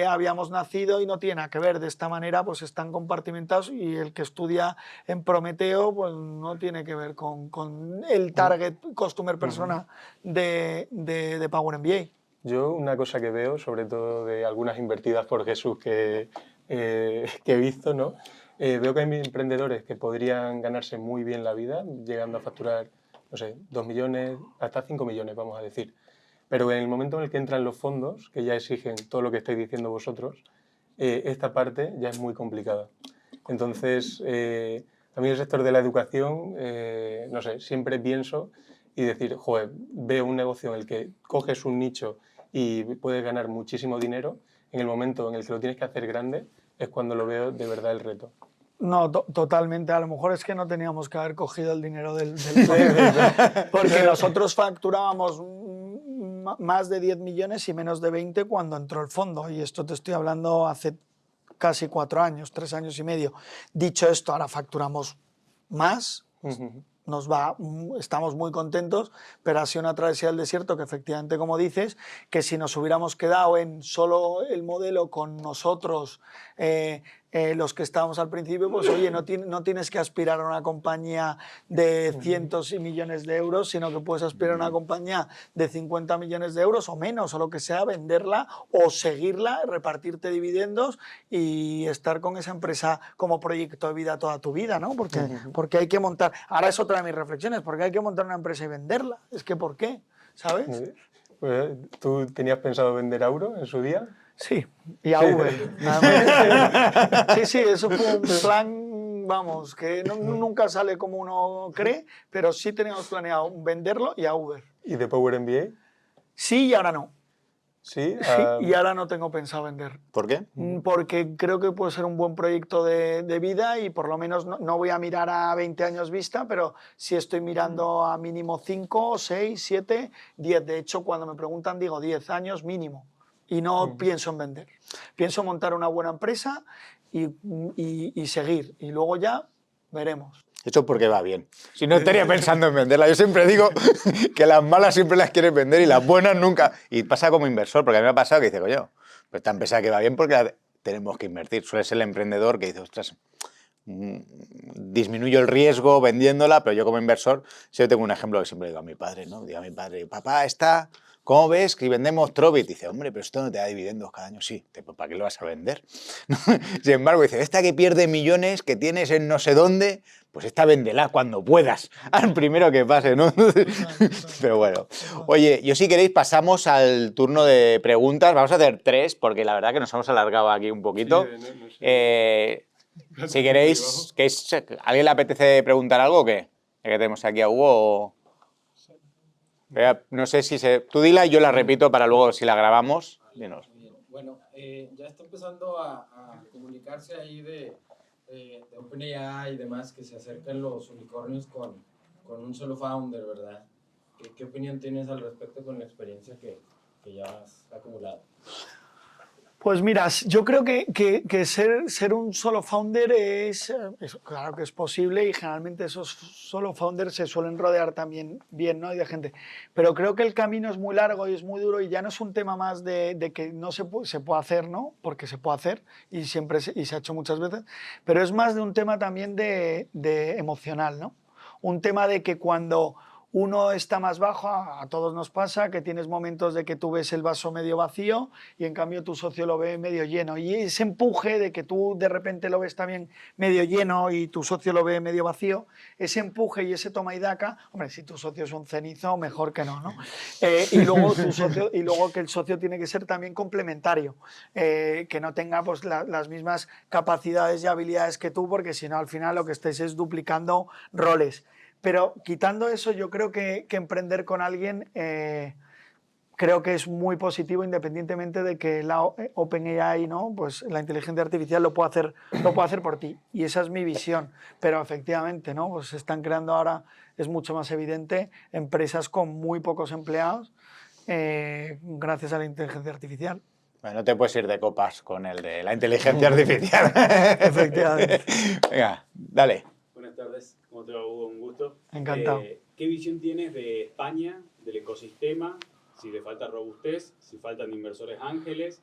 habíamos nacido y no tiene nada que ver. De esta manera, pues están compartimentados y el que estudia en Prometeo, pues no tiene que ver con el target customer persona de Power MBA. Yo una cosa que veo, sobre todo de algunas invertidas por Jesús que he visto, ¿no? Veo que hay emprendedores que podrían ganarse muy bien la vida, llegando a facturar, no sé, 2 millones, hasta 5 millones, vamos a decir. Pero en el momento en el que entran los fondos, que ya exigen todo lo que estáis diciendo vosotros, esta parte ya es muy complicada. Entonces, a mí el sector de la educación, no sé, siempre pienso y decir, joder, veo un negocio en el que coges un nicho y puedes ganar muchísimo dinero, en el momento en el que lo tienes que hacer grande es cuando lo veo de verdad el reto. No, totalmente. A lo mejor es que no teníamos que haber cogido el dinero del porque nosotros facturábamos más de 10 millones y menos de 20 cuando entró el fondo. Y esto te estoy hablando hace casi 4 años, 3 años y medio. Dicho esto, ahora facturamos más. Estamos muy contentos, pero ha sido una travesía del desierto que efectivamente, como dices, que si nos hubiéramos quedado en solo el modelo con nosotros, los que estábamos al principio, pues oye, no tienes que aspirar a una compañía de cientos y millones de euros, sino que puedes aspirar a una compañía de 50 millones de euros o menos, o lo que sea, venderla o seguirla, repartirte dividendos y estar con esa empresa como proyecto de vida toda tu vida, ¿no? Porque hay que montar, ahora es otra de mis reflexiones, porque hay que montar una empresa y venderla, es que ¿por qué? ¿Sabes? Pues, ¿tú tenías pensado vender Auro en su día? Sí, y a Uber. Nada más. Sí, eso fue un plan, vamos, que nunca sale como uno cree, pero sí teníamos planeado venderlo y a Uber. ¿Y de Power MBA? Sí, y ahora no. Sí, Y ahora no tengo pensado vender. ¿Por qué? Porque creo que puede ser un buen proyecto de vida y por lo menos no voy a mirar a 20 años vista, pero sí estoy mirando a mínimo 5, 6, 7, 10. De hecho, cuando me preguntan digo 10 años mínimo. Y no pienso en vender. Pienso montar una buena empresa y seguir. Y luego ya veremos. Eso porque va bien. Si no estaría pensando en venderla. Yo siempre digo que las malas siempre las quieres vender y las buenas nunca. Y pasa como inversor, porque a mí me ha pasado que dice, coño, pues esta empresa que va bien porque tenemos que invertir. Suele ser el emprendedor que dice, ostras, disminuyo el riesgo vendiéndola, pero yo como inversor, si yo tengo un ejemplo que siempre digo a mi padre, ¿no? Digo a mi padre, papá, ¿cómo ves que vendemos Trovit? Dice, hombre, pero esto no te da dividendos cada año. Sí, pues ¿para qué lo vas a vender? Sin embargo, dice, esta que pierde millones, que tienes en no sé dónde, pues esta véndela cuando puedas, al primero que pase, ¿no? Pero bueno. Oye, yo si queréis pasamos al turno de preguntas. Vamos a hacer 3, porque la verdad que nos hemos alargado aquí un poquito. Sí, no sé. Si queréis, ¿alguien le apetece preguntar algo o qué? Ya que tenemos aquí a Hugo. No sé si tú dila y yo la repito para luego, si la grabamos, dinos. Bueno, ya está empezando a comunicarse ahí de OpenAI y demás, que se acercan los unicornios con un solo founder, ¿verdad? ¿Qué opinión tienes al respecto con la experiencia que ya has acumulado? Pues mira, yo creo que ser un solo founder claro que es posible, y generalmente esos solo founders se suelen rodear también bien, ¿no? Y de gente. Pero creo que el camino es muy largo y es muy duro, y ya no es un tema más de que no se puede hacer, ¿no? Porque se puede hacer y siempre se ha hecho muchas veces, pero es más de un tema también de emocional, ¿no? Un tema de que cuando uno está más bajo, a todos nos pasa que tienes momentos de que tú ves el vaso medio vacío y en cambio tu socio lo ve medio lleno, y ese empuje de que tú de repente lo ves también medio lleno y tu socio lo ve medio vacío, ese empuje y ese toma y daca, hombre, si tu socio es un cenizo, mejor que no, ¿no? Y luego que el socio tiene que ser también complementario, que no tenga pues las mismas capacidades y habilidades que tú, porque si no al final lo que estés es duplicando roles. Pero quitando eso, yo creo que emprender con alguien creo que es muy positivo, independientemente de que la OpenAI, ¿no? Pues la inteligencia artificial lo puede hacer por ti. Y esa es mi visión. Pero efectivamente, ¿no? Pues se están creando ahora, es mucho más evidente, empresas con muy pocos empleados gracias a la inteligencia artificial. Bueno, no te puedes ir de copas con el de la inteligencia artificial. Efectivamente. Venga, dale. Buenas tardes, ¿cómo te va, Hugo? Un gusto. Encantado. ¿Qué visión tienes de España, del ecosistema? Si le falta robustez, si faltan inversores ángeles,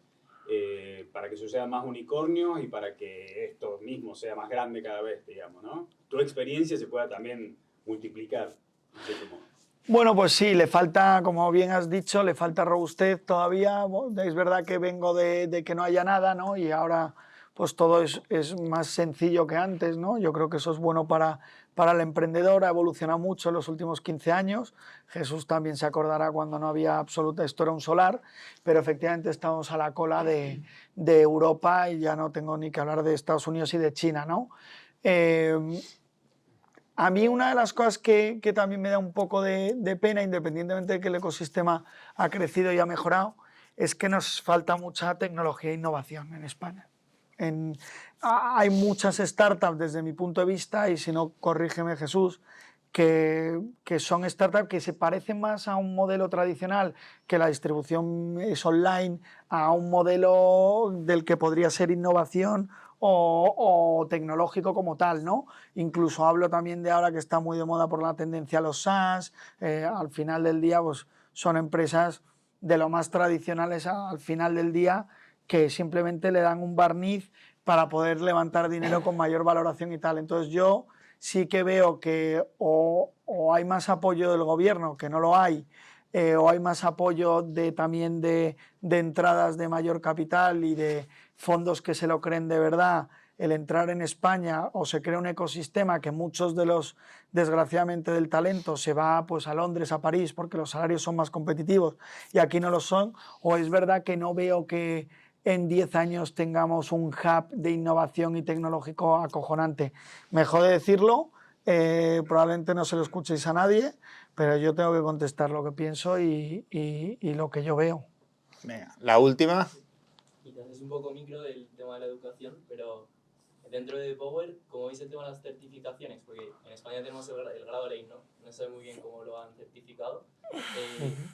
para que suceda más unicornios y para que esto mismo sea más grande cada vez, digamos, ¿no? Tu experiencia se pueda también multiplicar. No sé cómo. Bueno, pues sí, le falta, como bien has dicho, le falta robustez todavía. Es verdad que vengo de que no haya nada, ¿no? Y ahora pues todo es más sencillo que antes, ¿no? Yo creo que eso es bueno para el emprendedor, ha evolucionado mucho en los últimos 15 años. Jesús también se acordará cuando no había absoluta, esto era un solar, pero efectivamente estamos a la cola de Europa, y ya no tengo ni que hablar de Estados Unidos y de China, ¿no? A mí una de las cosas que también me da un poco de pena, independientemente de que el ecosistema ha crecido y ha mejorado, es que nos falta mucha tecnología e innovación en España. Hay muchas startups desde mi punto de vista, y si no, corrígeme Jesús, que son startups que se parecen más a un modelo tradicional, que la distribución es online, a un modelo del que podría ser innovación o tecnológico como tal, ¿no? Incluso hablo también de ahora que está muy de moda por la tendencia a los SaaS. Al final del día pues, son empresas de lo más tradicionales al final del día, que simplemente le dan un barniz para poder levantar dinero con mayor valoración y tal. Entonces yo sí que veo que o hay más apoyo del gobierno, que no lo hay, o hay más apoyo también de entradas de mayor capital y de fondos que se lo creen de verdad, el entrar en España, o se crea un ecosistema que muchos de los, desgraciadamente, del talento se va pues a Londres, a París, porque los salarios son más competitivos y aquí no lo son, o es verdad que no veo que en 10 años tengamos un hub de innovación y tecnológico acojonante. Me jode decirlo, probablemente no se lo escuchéis a nadie, pero yo tengo que contestar lo que pienso y lo que yo veo. Venga, la última. Quizás es un poco micro del tema de la educación, pero dentro de Power, ¿cómo veis el tema de las certificaciones? Porque en España tenemos el grado ley, ¿no? No sé muy bien cómo lo han certificado.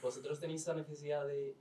¿Vosotros tenéis esa necesidad de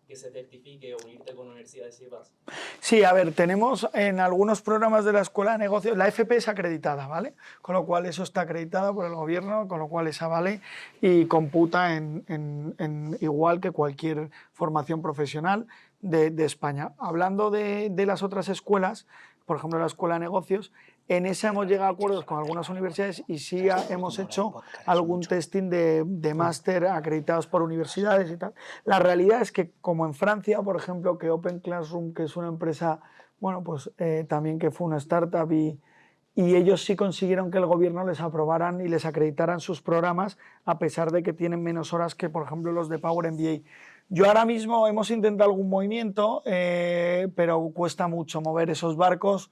que se certifique o unirte con universidades y demás? Sí, a ver, tenemos en algunos programas de la Escuela de Negocios, la FP es acreditada, ¿vale? Con lo cual eso está acreditado por el gobierno, con lo cual esa vale y computa en igual que cualquier formación profesional de España. Hablando de las otras escuelas, por ejemplo la Escuela de Negocios, En esa hemos llegado a acuerdos con algunas universidades y sí hemos hecho algún testing de máster acreditados por universidades y tal. La realidad es que, como en Francia, por ejemplo, que Open Classroom, que es una empresa, bueno, pues también que fue una startup y ellos sí consiguieron que el gobierno les aprobaran y les acreditaran sus programas, a pesar de que tienen menos horas que, por ejemplo, los de Power MBA. Yo ahora mismo hemos intentado algún movimiento, pero cuesta mucho mover esos barcos,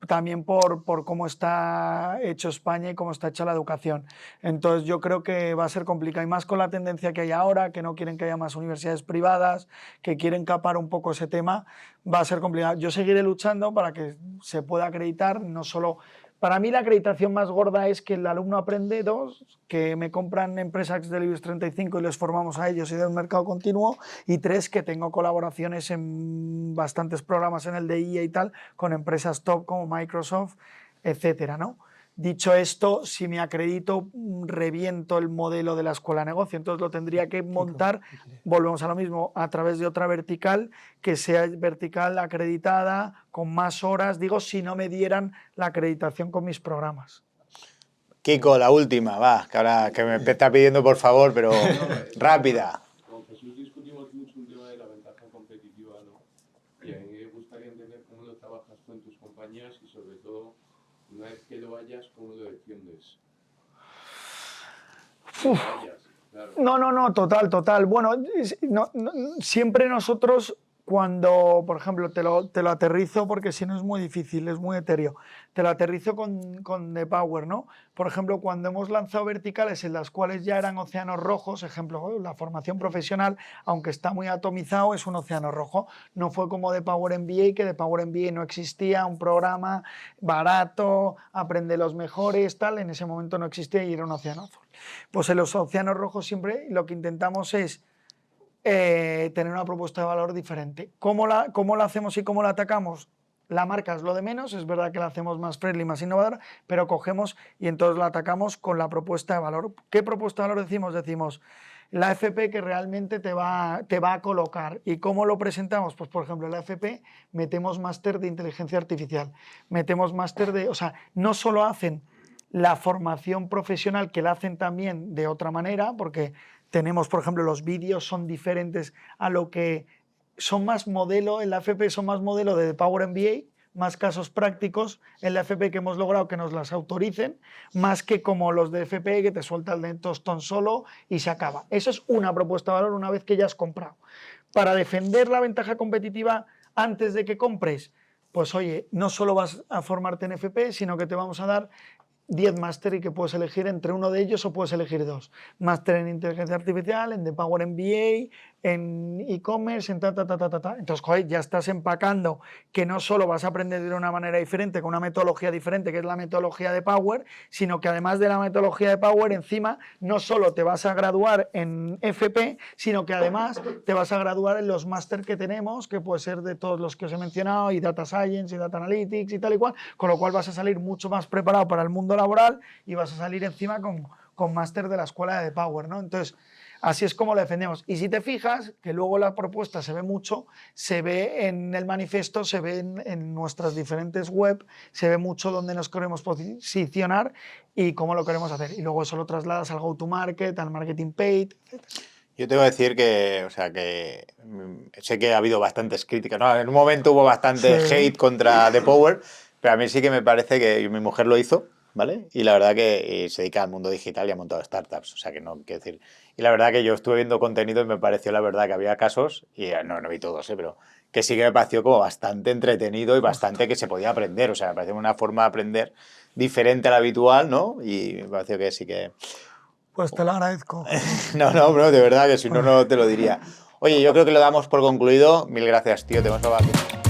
también por cómo está hecho España y cómo está hecha la educación. Entonces yo creo que va a ser complicado, y más con la tendencia que hay ahora, que no quieren que haya más universidades privadas, que quieren capar un poco ese tema, va a ser complicado. Yo seguiré luchando para que se pueda acreditar, no solo... Para mí la acreditación más gorda es que el alumno aprende, 2, que me compran empresas del IBEX 35 y les formamos a ellos y de un mercado continuo, y 3, que tengo colaboraciones en bastantes programas en el de IA y tal, con empresas top como Microsoft, etcétera, ¿no? Dicho esto, si me acredito, reviento el modelo de la escuela de negocio, entonces lo tendría que montar, volvemos a lo mismo, a través de otra vertical, que sea vertical acreditada, con más horas, digo, si no me dieran la acreditación con mis programas. Kiko, la última, va, que ahora que me está pidiendo por favor, pero rápida. Con Jesús discutimos mucho un tema de la ventaja competitiva, ¿no? Y a mí me gustaría entender cómo lo trabajas tú en tus compañías y sobre todo, una vez que lo hayas, ¿cómo lo defiendes? Claro. No, total. Bueno, siempre nosotros, cuando, por ejemplo, te lo aterrizo, porque si no es muy difícil, es muy etéreo, te lo aterrizo con The Power, ¿no? Por ejemplo, cuando hemos lanzado verticales en las cuales ya eran océanos rojos, ejemplo, la formación profesional, aunque está muy atomizado, es un océano rojo. No fue como The Power MBA, que The Power MBA no existía, un programa barato, aprende los mejores, tal, en ese momento no existía y era un océano azul. Pues en los océanos rojos siempre lo que intentamos es tener una propuesta de valor diferente. ¿Cómo la hacemos y cómo la atacamos? La marca es lo de menos, es verdad que la hacemos más friendly, más innovadora, pero cogemos y entonces la atacamos con la propuesta de valor. ¿Qué propuesta de valor decimos? Decimos la FP que realmente te va a colocar. ¿Y cómo lo presentamos? Pues, por ejemplo, en la FP metemos máster de inteligencia artificial, metemos máster de... O sea, no solo hacen la formación profesional, que la hacen también de otra manera, porque tenemos, por ejemplo, los vídeos son diferentes a lo que son más modelo, en la FP son más modelo de Power MBA, más casos prácticos en la FP que hemos logrado que nos las autoricen, más que como los de FP que te sueltan el tostón solo y se acaba. Eso es una propuesta de valor una vez que ya has comprado. Para defender la ventaja competitiva antes de que compres, pues oye, no solo vas a formarte en FP, sino que te vamos a dar 10 máster y que puedes elegir entre uno de ellos o puedes elegir 2. Máster en inteligencia artificial, en The Power MBA, en e-commerce, en ta. Entonces, joder, ya estás empacando que no solo vas a aprender de una manera diferente, con una metodología diferente, que es la metodología de Power, sino que además de la metodología de Power, encima, no solo te vas a graduar en FP, sino que además te vas a graduar en los máster que tenemos, que puede ser de todos los que os he mencionado, y Data Science, y Data Analytics, y tal y cual, con lo cual vas a salir mucho más preparado para el mundo laboral y vas a salir encima con máster de la escuela de The Power, ¿no? Entonces, así es como lo defendemos. Y si te fijas, que luego la propuesta se ve mucho, se ve en el manifiesto, se ve en nuestras diferentes web, se ve mucho dónde nos queremos posicionar y cómo lo queremos hacer. Y luego eso lo trasladas al go-to-market, al marketing paid, etc. Yo tengo que decir que, o sea, que sé que ha habido bastantes críticas, ¿no? En un momento hubo bastante hate contra The Power, pero a mí sí que me parece que mi mujer lo hizo, ¿vale? Y la verdad que se dedica al mundo digital y ha montado startups, o sea que no, quiero decir... Y la verdad que yo estuve viendo contenido y me pareció la verdad que había casos, y no vi todos, pero que sí que me pareció como bastante entretenido y bastante que se podía aprender, o sea, me pareció una forma de aprender diferente a la habitual, ¿no? Y me pareció que sí que... Pues te lo agradezco. No, bro, de verdad que si no, no te lo diría. Oye, yo creo que lo damos por concluido. Mil gracias, tío, te hemos salvado aquí.